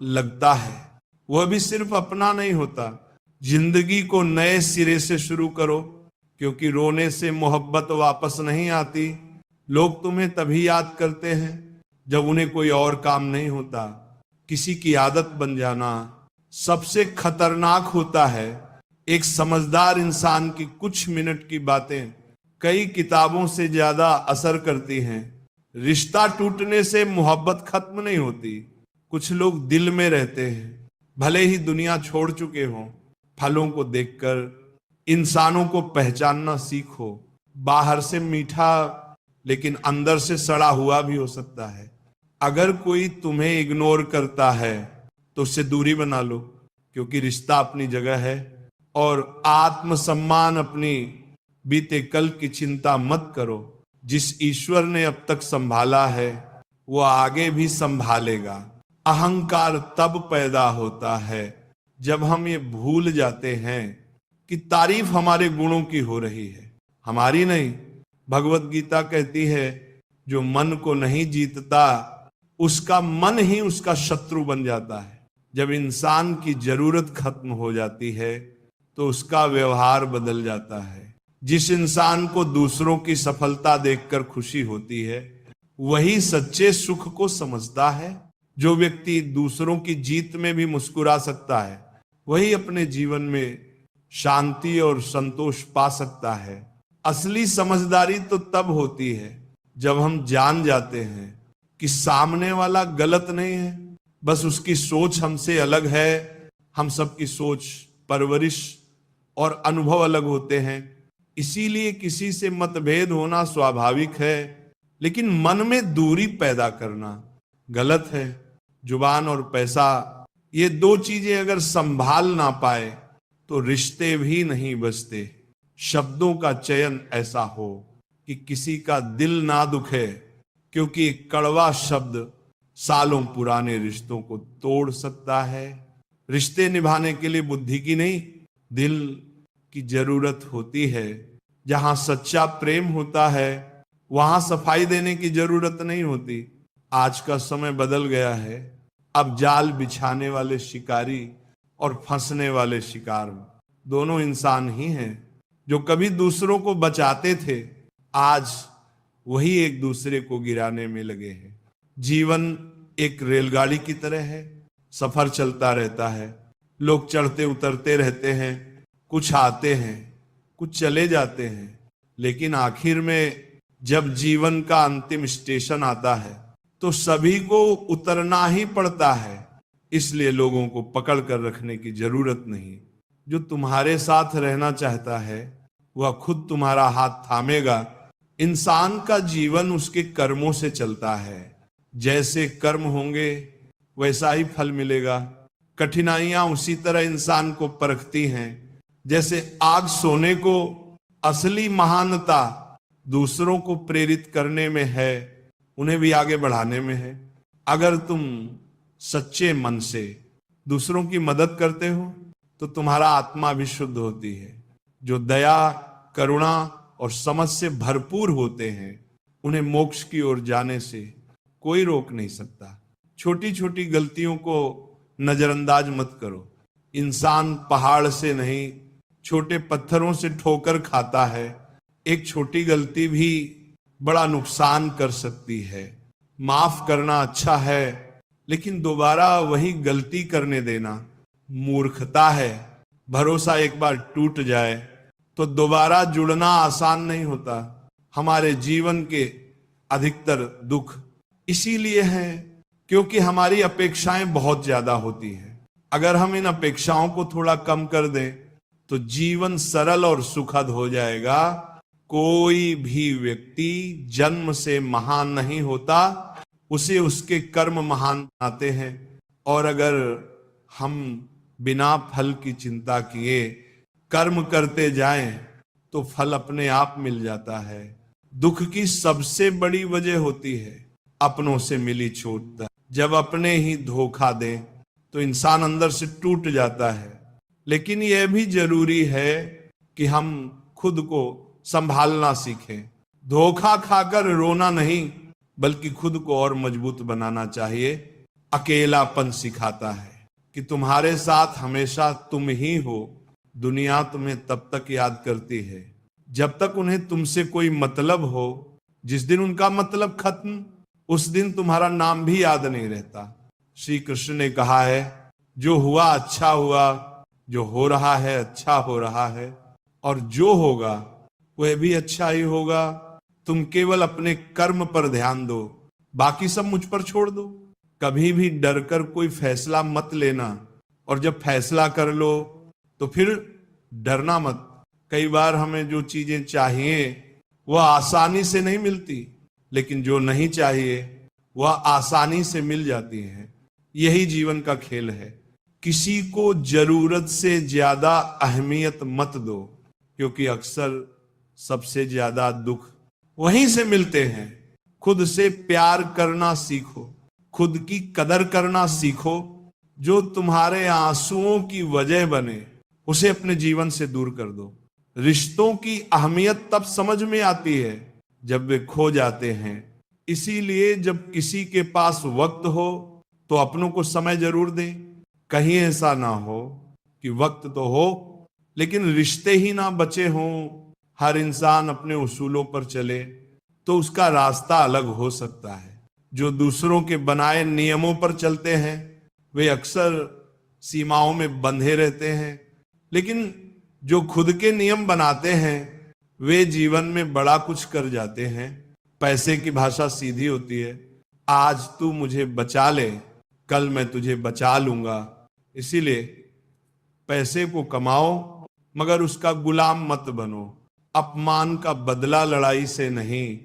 लगता है वह भी सिर्फ अपना नहीं होता। जिंदगी को नए सिरे से शुरू करो, क्योंकि रोने से मोहब्बत वापस नहीं आती। लोग तुम्हें तभी याद करते हैं जब उन्हें कोई और काम नहीं होता। किसी की आदत बन जाना सबसे खतरनाक होता है। एक समझदार इंसान की कुछ मिनट की बातें कई किताबों से ज्यादा असर करती हैं। रिश्ता टूटने से मोहब्बत खत्म नहीं होती। कुछ लोग दिल में रहते हैं, भले ही दुनिया छोड़ चुके हों। फलों को देखकर इंसानों को पहचानना सीखो। बाहर से मीठा लेकिन अंदर से सड़ा हुआ भी हो सकता है। अगर कोई तुम्हें इग्नोर करता है तो उससे दूरी बना लो, क्योंकि रिश्ता अपनी जगह है। और आत्मसम्मान अपनी बीते कल की चिंता मत करो। जिस ईश्वर ने अब तक संभाला है वो आगे भी संभालेगा। अहंकार तब पैदा होता है जब हम ये भूल जाते हैं कि तारीफ हमारे गुणों की हो रही है, हमारी नहीं। भगवत गीता कहती है जो मन को नहीं जीतता उसका मन ही उसका शत्रु बन जाता है। जब इंसान की जरूरत खत्म हो जाती है तो उसका व्यवहार बदल जाता है। जिस इंसान को दूसरों की सफलता देखकर खुशी होती है वही सच्चे सुख को समझता है। जो व्यक्ति दूसरों की जीत में भी मुस्कुरा सकता है वही अपने जीवन में शांति और संतोष पा सकता है। असली समझदारी तो तब होती है जब हम जान जाते हैं कि सामने वाला गलत नहीं है, बस उसकी सोच हमसे अलग है। हम सबकी सोच, परवरिश और अनुभव अलग होते हैं, इसीलिए किसी से मतभेद होना स्वाभाविक है, लेकिन मन में दूरी पैदा करना गलत है। जुबान और पैसा, ये दो चीजें अगर संभाल ना पाए तो रिश्ते भी नहीं बचते। शब्दों का चयन ऐसा हो कि किसी का दिल ना दुखे, क्योंकि एक कड़वा शब्द सालों पुराने रिश्तों को तोड़ सकता है। रिश्ते निभाने के लिए बुद्धि की नहीं, दिल की जरूरत होती है। जहां सच्चा प्रेम होता है वहां सफाई देने की जरूरत नहीं होती। आज का समय बदल गया है। अब जाल बिछाने वाले शिकारी और फंसने वाले शिकार दोनों इंसान ही हैं। जो कभी दूसरों को बचाते थे आज वही एक दूसरे को गिराने में लगे हैं। जीवन एक रेलगाड़ी की तरह है, सफर चलता रहता है। लोग चढ़ते उतरते रहते हैं, कुछ आते हैं, कुछ चले जाते हैं, लेकिन आखिर में जब जीवन का अंतिम स्टेशन आता है तो सभी को उतरना ही पड़ता है। इसलिए लोगों को पकड़ कर रखने की जरूरत नहीं। जो तुम्हारे साथ रहना चाहता है वह खुद तुम्हारा हाथ थामेगा। इंसान का जीवन उसके कर्मों से चलता है। जैसे कर्म होंगे वैसा ही फल मिलेगा। कठिनाइयां उसी तरह इंसान को परखती हैं। जैसे आग सोने को असली महानता दूसरों को प्रेरित करने में है, उन्हें भी आगे बढ़ाने में है। अगर तुम सच्चे मन से दूसरों की मदद करते हो तो तुम्हारा आत्मा भी शुद्ध होती है। जो दया, करुणा और समझ से भरपूर होते हैं उन्हें मोक्ष की ओर जाने से कोई रोक नहीं सकता। छोटी छोटी गलतियों को नजरअंदाज मत करो। इंसान पहाड़ से नहीं, छोटे पत्थरों से ठोकर खाता है। एक छोटी गलती भी बड़ा नुकसान कर सकती है। माफ करना अच्छा है, लेकिन दोबारा वही गलती करने देना मूर्खता है। भरोसा एक बार टूट जाए तो दोबारा जुड़ना आसान नहीं होता। हमारे जीवन के अधिकतर दुख इसीलिए हैं क्योंकि हमारी अपेक्षाएं बहुत ज्यादा होती हैं। अगर हम इन अपेक्षाओं को थोड़ा कम कर दें तो जीवन सरल और सुखद हो जाएगा। कोई भी व्यक्ति जन्म से महान नहीं होता, उसे उसके कर्म महान बनाते हैं। और अगर हम बिना फल की चिंता किए कर्म करते जाएं तो फल अपने आप मिल जाता है। दुख की सबसे बड़ी वजह होती है अपनों से मिली चोट। जब अपने ही धोखा दें तो इंसान अंदर से टूट जाता है। लेकिन यह भी जरूरी है कि हम खुद को संभालना सीखें। धोखा खाकर रोना नहीं, बल्कि खुद को और मजबूत बनाना चाहिए। अकेलापन सिखाता है कि तुम्हारे साथ हमेशा तुम ही हो। दुनिया तुम्हें तब तक याद करती है जब तक उन्हें तुमसे कोई मतलब हो। जिस दिन उनका मतलब खत्म, उस दिन तुम्हारा नाम भी याद नहीं रहता। श्री कृष्ण ने कहा है, जो हुआ अच्छा हुआ, जो हो रहा है अच्छा हो रहा है, और जो होगा वह भी अच्छा ही होगा। तुम केवल अपने कर्म पर ध्यान दो, बाकी सब मुझ पर छोड़ दो। कभी भी डरकर कोई फैसला मत लेना, और जब फैसला कर लो तो फिर डरना मत। कई बार हमें जो चीजें चाहिए वह आसानी से नहीं मिलती, लेकिन जो नहीं चाहिए वह आसानी से मिल जाती है। यही जीवन का खेल है। किसी को जरूरत से ज्यादा अहमियत मत दो, क्योंकि अक्सर सबसे ज्यादा दुख वहीं से मिलते हैं। खुद से प्यार करना सीखो, खुद की कदर करना सीखो। जो तुम्हारे आंसुओं की वजह बने उसे अपने जीवन से दूर कर दो। रिश्तों की अहमियत तब समझ में आती है जब वे खो जाते हैं। इसीलिए जब किसी के पास वक्त हो तो अपनों को समय जरूर दें। कहीं ऐसा ना हो कि वक्त तो हो लेकिन रिश्ते ही ना बचे हों। हर इंसान अपने उसूलों पर चले तो उसका रास्ता अलग हो सकता है। जो दूसरों के बनाए नियमों पर चलते हैं वे अक्सर सीमाओं में बंधे रहते हैं, लेकिन जो खुद के नियम बनाते हैं वे जीवन में बड़ा कुछ कर जाते हैं। पैसे की भाषा सीधी होती है, आज तू मुझे बचा ले, कल मैं तुझे बचा लूंगा। इसीलिए पैसे को कमाओ मगर उसका गुलाम मत बनो। अपमान का बदला लड़ाई से नहीं,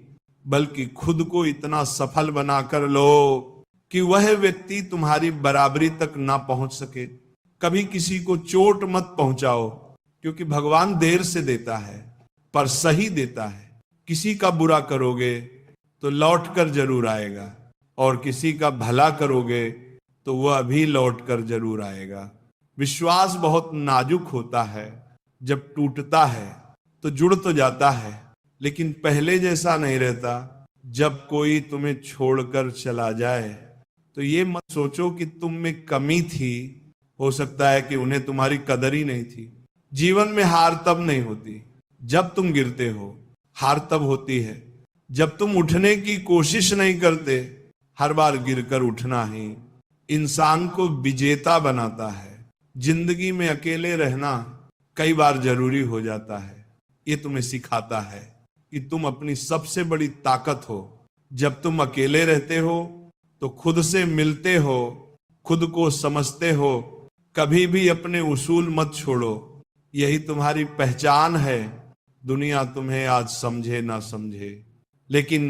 बल्कि खुद को इतना सफल बनाकर लो कि वह व्यक्ति तुम्हारी बराबरी तक ना पहुंच सके। कभी किसी को चोट मत पहुंचाओ, क्योंकि भगवान देर से देता है पर सही देता है। किसी का बुरा करोगे तो लौट कर जरूर आएगा, और किसी का भला करोगे तो वह भी लौट कर जरूर आएगा। विश्वास बहुत नाजुक होता है, जब टूटता है तो जुड़ तो जाता है, लेकिन पहले जैसा नहीं रहता। जब कोई तुम्हें छोड़कर चला जाए तो ये मत सोचो कि तुम में कमी थी। हो सकता है कि उन्हें तुम्हारी कदर ही नहीं थी। जीवन में हार तब नहीं होती जब तुम गिरते हो, हार तब होती है जब तुम उठने की कोशिश नहीं करते। हर बार गिरकर उठना ही इंसान को विजेता बनाता है। जिंदगी में अकेले रहना कई बार जरूरी हो जाता है। ये तुम्हें सिखाता है कि तुम अपनी सबसे बड़ी ताकत हो। जब तुम अकेले रहते हो तो खुद से मिलते हो, खुद को समझते हो। कभी भी अपने उसूल मत छोड़ो, यही तुम्हारी पहचान है। दुनिया तुम्हें आज समझे ना समझे, लेकिन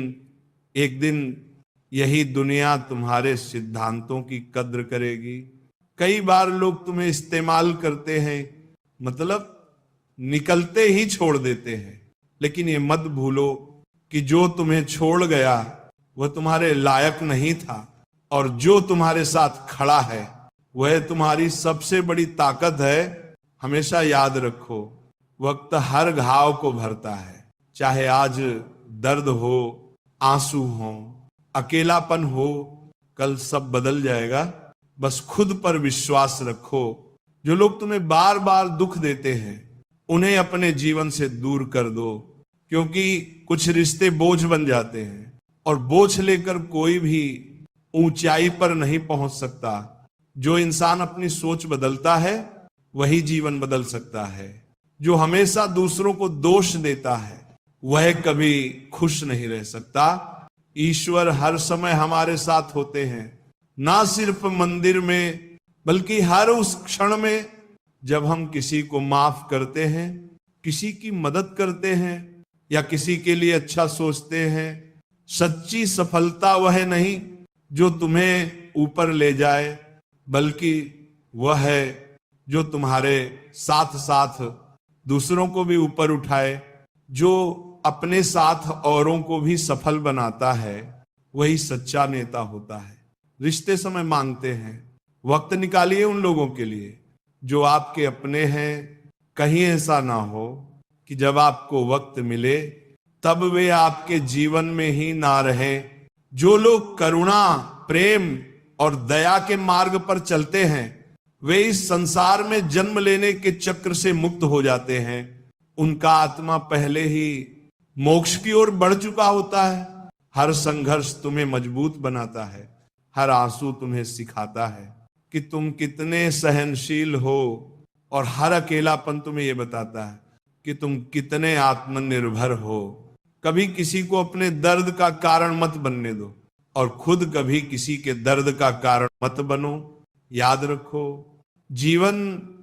एक दिन यही दुनिया तुम्हारे सिद्धांतों की कद्र करेगी। कई बार लोग तुम्हें इस्तेमाल करते हैं, मतलब निकलते ही छोड़ देते हैं। लेकिन ये मत भूलो कि जो तुम्हें छोड़ गया वह तुम्हारे लायक नहीं था, और जो तुम्हारे साथ खड़ा है वह तुम्हारी सबसे बड़ी ताकत है। हमेशा याद रखो, वक्त हर घाव को भरता है। चाहे आज दर्द हो, आंसू हो, अकेलापन हो, कल सब बदल जाएगा। बस खुद पर विश्वास रखो। जो लोग तुम्हें बार बार दुख देते हैं उन्हें अपने जीवन से दूर कर दो, क्योंकि कुछ रिश्ते बोझ बन जाते हैं, और बोझ लेकर कोई भी ऊंचाई पर नहीं पहुंच सकता। जो इंसान अपनी सोच बदलता है वही जीवन बदल सकता है। जो हमेशा दूसरों को दोष देता है वह कभी खुश नहीं रह सकता। ईश्वर हर समय हमारे साथ होते हैं, ना सिर्फ मंदिर में बल्कि हर उस क्षण में जब हम किसी को माफ करते हैं, किसी की मदद करते हैं, या किसी के लिए अच्छा सोचते हैं। सच्ची सफलता वह नहीं जो तुम्हें ऊपर ले जाए, बल्कि वह है जो तुम्हारे साथ साथ दूसरों को भी ऊपर उठाए। जो अपने साथ औरों को भी सफल बनाता है, वही सच्चा नेता होता है। रिश्ते समय मांगते हैं, वक्त निकालिए उन लोगों के लिए जो आपके अपने हैं। कहीं ऐसा ना हो कि जब आपको वक्त मिले तब वे आपके जीवन में ही ना रहें। जो लोग करुणा, प्रेम और दया के मार्ग पर चलते हैं, वे इस संसार में जन्म लेने के चक्र से मुक्त हो जाते हैं। उनका आत्मा पहले ही मोक्ष की ओर बढ़ चुका होता है। हर संघर्ष तुम्हें मजबूत बनाता है, हर आंसू तुम्हें सिखाता है कि तुम कितने सहनशील हो, और हर अकेलापन तुम्हें यह बताता है कि तुम कितने आत्मनिर्भर हो। कभी किसी को अपने दर्द का कारण मत बनने दो, और खुद कभी किसी के दर्द का कारण मत बनो। याद रखो, जीवन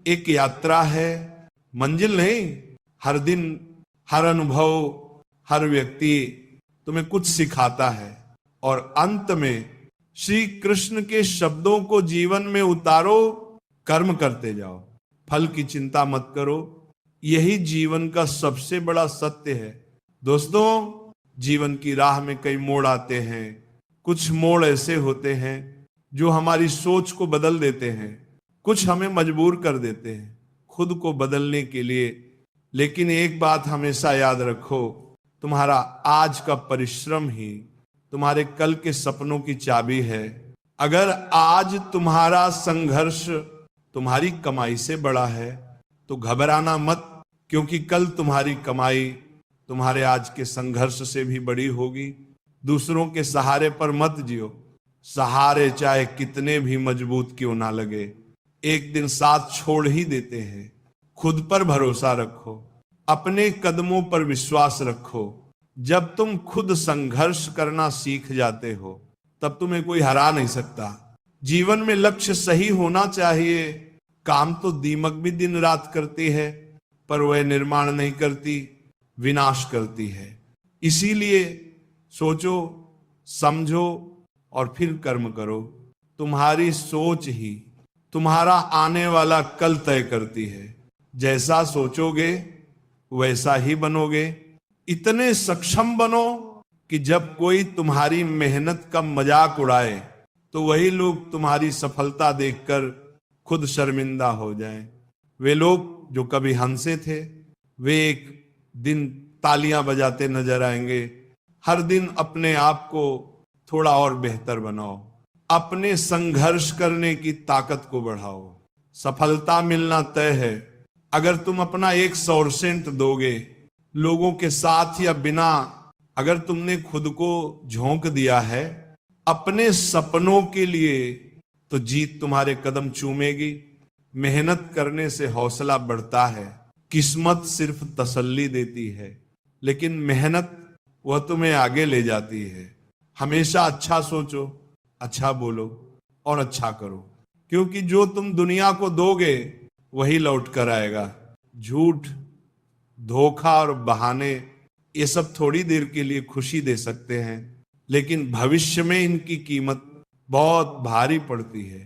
एक यात्रा है, मंजिल नहीं। हर दिन, हर अनुभव, हर व्यक्ति तुम्हें कुछ सिखाता है, और अंत में श्री कृष्ण के शब्दों को जीवन में उतारो, कर्म करते जाओ, फल की चिंता मत करो। यही जीवन का सबसे बड़ा सत्य है। दोस्तों, जीवन की राह में कई मोड़ आते हैं। कुछ मोड़ ऐसे होते हैं जो हमारी सोच को बदल देते हैं, कुछ हमें मजबूर कर देते हैं खुद को बदलने के लिए। लेकिन एक बात हमेशा याद रखो, तुम्हारा आज का परिश्रम ही तुम्हारे कल के सपनों की चाबी है। अगर आज तुम्हारा संघर्ष तुम्हारी कमाई से बड़ा है तो घबराना मत, क्योंकि कल तुम्हारी कमाई तुम्हारे आज के संघर्ष से भी बड़ी होगी। दूसरों के सहारे पर मत जियो, सहारे चाहे कितने भी मजबूत क्यों ना लगे, एक दिन साथ छोड़ ही देते हैं। खुद पर भरोसा रखो, अपने कदमों पर विश्वास रखो। जब तुम खुद संघर्ष करना सीख जाते हो, तब तुम्हें कोई हरा नहीं सकता। जीवन में लक्ष्य सही होना चाहिए। काम तो दीमक भी दिन रात करती है, पर वह निर्माण नहीं करती, विनाश करती है। इसीलिए सोचो, समझो और फिर कर्म करो। तुम्हारी सोच ही तुम्हारा आने वाला कल तय करती है। जैसा सोचोगे वैसा ही बनोगे। इतने सक्षम बनो कि जब कोई तुम्हारी मेहनत का मजाक उड़ाए तो वही लोग तुम्हारी सफलता देखकर खुद शर्मिंदा हो जाएं। वे लोग जो कभी हंसे थे, वे एक दिन तालियां बजाते नजर आएंगे। हर दिन अपने आप को थोड़ा और बेहतर बनाओ, अपने संघर्ष करने की ताकत को बढ़ाओ। सफलता मिलना तय है अगर तुम अपना 100% दोगे। लोगों के साथ या बिना अगर तुमने खुद को झोंक दिया है अपने सपनों के लिए, तो जीत तुम्हारे कदम चूमेगी। मेहनत करने से हौसला बढ़ता है। किस्मत सिर्फ तसल्ली देती है, लेकिन मेहनत वह तुम्हें आगे ले जाती है। हमेशा अच्छा सोचो, अच्छा बोलो और अच्छा करो, क्योंकि जो तुम दुनिया को दोगे वही लौट कर आएगा। झूठ, धोखा और बहाने ये सब थोड़ी देर के लिए खुशी दे सकते हैं, लेकिन भविष्य में इनकी कीमत बहुत भारी पड़ती है।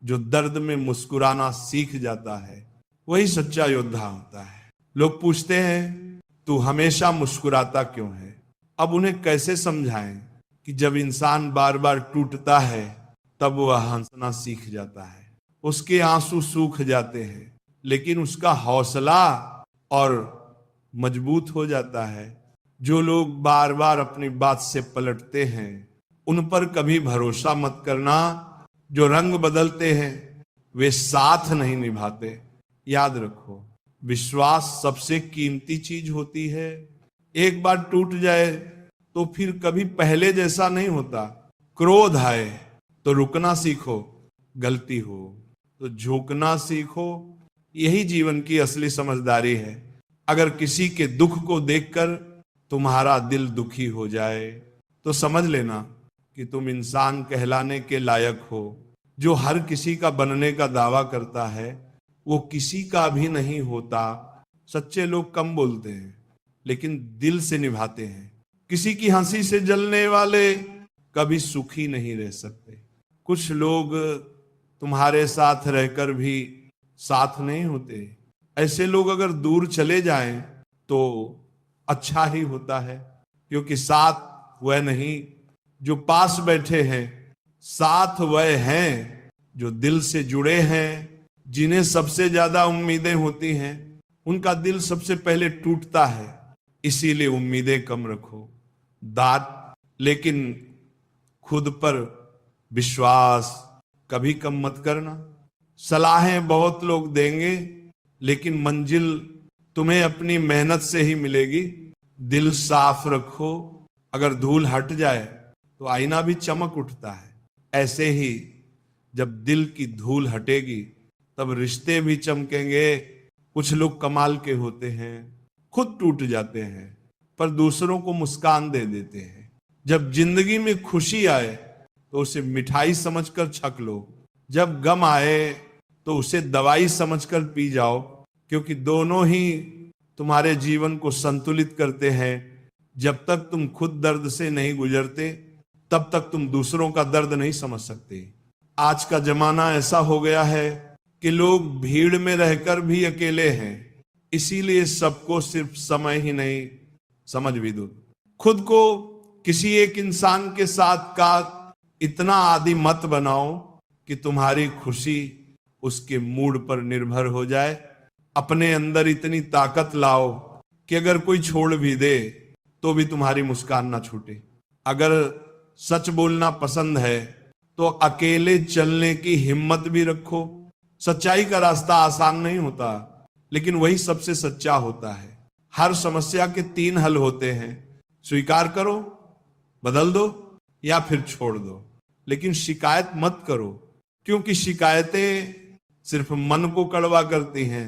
जो दर्द में मुस्कुराना सीख जाता है वही सच्चा योद्धा होता है। लोग पूछते हैं, तू हमेशा मुस्कुराता क्यों है? अब उन्हें कैसे समझाएं कि जब इंसान बार बार टूटता है तब वह हंसना सीख जाता है। उसके आंसू सूख जाते हैं, लेकिन उसका हौसला और मजबूत हो जाता है। जो लोग बार बार अपनी बात से पलटते हैं उन पर कभी भरोसा मत करना। जो रंग बदलते हैं वे साथ नहीं निभाते। याद रखो, विश्वास सबसे कीमती चीज होती है। एक बार टूट जाए तो फिर कभी पहले जैसा नहीं होता। क्रोध आए तो रुकना सीखो, गलती हो तो झुकना सीखो। यही जीवन की असली समझदारी है। अगर किसी के दुख को देखकर तुम्हारा दिल दुखी हो जाए तो समझ लेना कि तुम इंसान कहलाने के लायक हो। जो हर किसी का बनने का दावा करता है वो किसी का भी नहीं होता। सच्चे लोग कम बोलते हैं, लेकिन दिल से निभाते हैं। किसी की हंसी से जलने वाले कभी सुखी नहीं रह सकते। कुछ लोग तुम्हारे साथ रहकर भी साथ नहीं होते। ऐसे लोग अगर दूर चले जाएं तो अच्छा ही होता है, क्योंकि साथ वह नहीं जो पास बैठे हैं, साथ वह हैं जो दिल से जुड़े हैं। जिन्हें सबसे ज्यादा उम्मीदें होती हैं उनका दिल सबसे पहले टूटता है। इसीलिए उम्मीदें कम रखो, लेकिन खुद पर विश्वास कभी कम मत करना। सलाहें बहुत लोग देंगे, लेकिन मंजिल तुम्हें अपनी मेहनत से ही मिलेगी। दिल साफ रखो, अगर धूल हट जाए तो आईना भी चमक उठता है। ऐसे ही जब दिल की धूल हटेगी तब रिश्ते भी चमकेंगे। कुछ लोग कमाल के होते हैं, खुद टूट जाते हैं पर दूसरों को मुस्कान दे देते हैं। जब जिंदगी में खुशी आए तो उसे मिठाई समझकर छक लो, जब गम आए तो उसे दवाई समझकर पी जाओ, क्योंकि दोनों ही तुम्हारे जीवन को संतुलित करते हैं। जब तक तुम खुद दर्द से नहीं गुजरते तब तक तुम दूसरों का दर्द नहीं समझ सकते। आज का जमाना ऐसा हो गया है कि लोग भीड़ में रहकर भी अकेले हैं। इसीलिए सबको सिर्फ समय ही नहीं, समझ भी दो। खुद को किसी एक इंसान के साथ का इतना आदी मत बनाओ कि तुम्हारी खुशी उसके मूड पर निर्भर हो जाए। अपने अंदर इतनी ताकत लाओ कि अगर कोई छोड़ भी दे तो भी तुम्हारी मुस्कान ना छूटे। अगर सच बोलना पसंद है तो अकेले चलने की हिम्मत भी रखो। सच्चाई का रास्ता आसान नहीं होता, लेकिन वही सबसे सच्चा होता है। हर समस्या के 3 हल होते हैं, स्वीकार करो, बदल दो या फिर छोड़ दो। लेकिन शिकायत मत करो, क्योंकि शिकायतें सिर्फ मन को कड़वा करती हैं।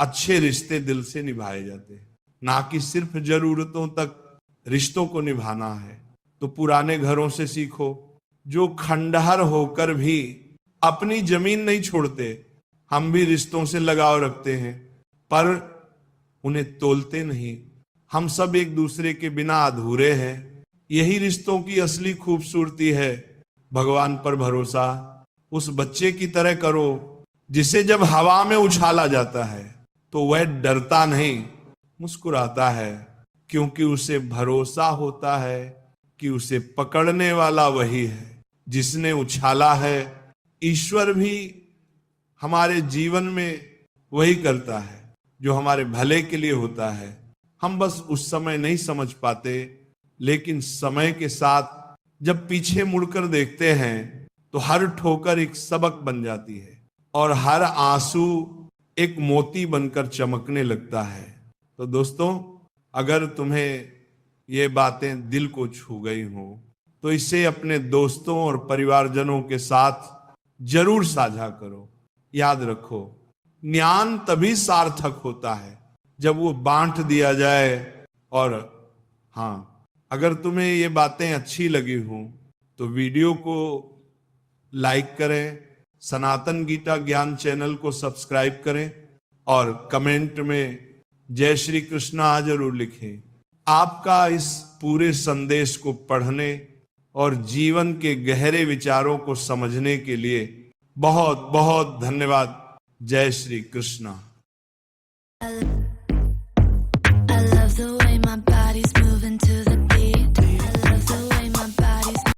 अच्छे रिश्ते दिल से निभाए जाते हैं, ना कि सिर्फ जरूरतों तक रिश्तों को निभाना है। तो पुराने घरों से सीखो, जो खंडहर होकर भी अपनी जमीन नहीं छोड़ते। हम भी रिश्तों से लगाव रखते हैं पर उन्हें तोलते नहीं। हम सब एक दूसरे के बिना अधूरे हैं। यही रिश्तों की असली खूबसूरती है। भगवान पर भरोसा उस बच्चे की तरह करो जिसे जब हवा में उछाला जाता है तो वह डरता नहीं, मुस्कुराता है, क्योंकि उसे भरोसा होता है कि उसे पकड़ने वाला वही है जिसने उछाला है। ईश्वर भी हमारे जीवन में वही करता है जो हमारे भले के लिए होता है। हम बस उस समय नहीं समझ पाते, लेकिन समय के साथ जब पीछे मुड़कर देखते हैं तो हर ठोकर एक सबक बन जाती है और हर आंसू एक मोती बनकर चमकने लगता है। तो दोस्तों, अगर तुम्हें ये बातें दिल को छू गई हो तो इसे अपने दोस्तों और परिवारजनों के साथ जरूर साझा करो। याद रखो, ज्ञान तभी सार्थक होता है जब वो बांट दिया जाए। और हाँ, अगर तुम्हें ये बातें अच्छी लगी हो तो वीडियो को लाइक करें, सनातन गीता ज्ञान चैनल को सब्सक्राइब करें और कमेंट में जय श्री कृष्णा जरूर लिखें। आपका इस पूरे संदेश को पढ़ने और जीवन के गहरे विचारों को समझने के लिए बहुत बहुत धन्यवाद। जय श्री कृष्णा।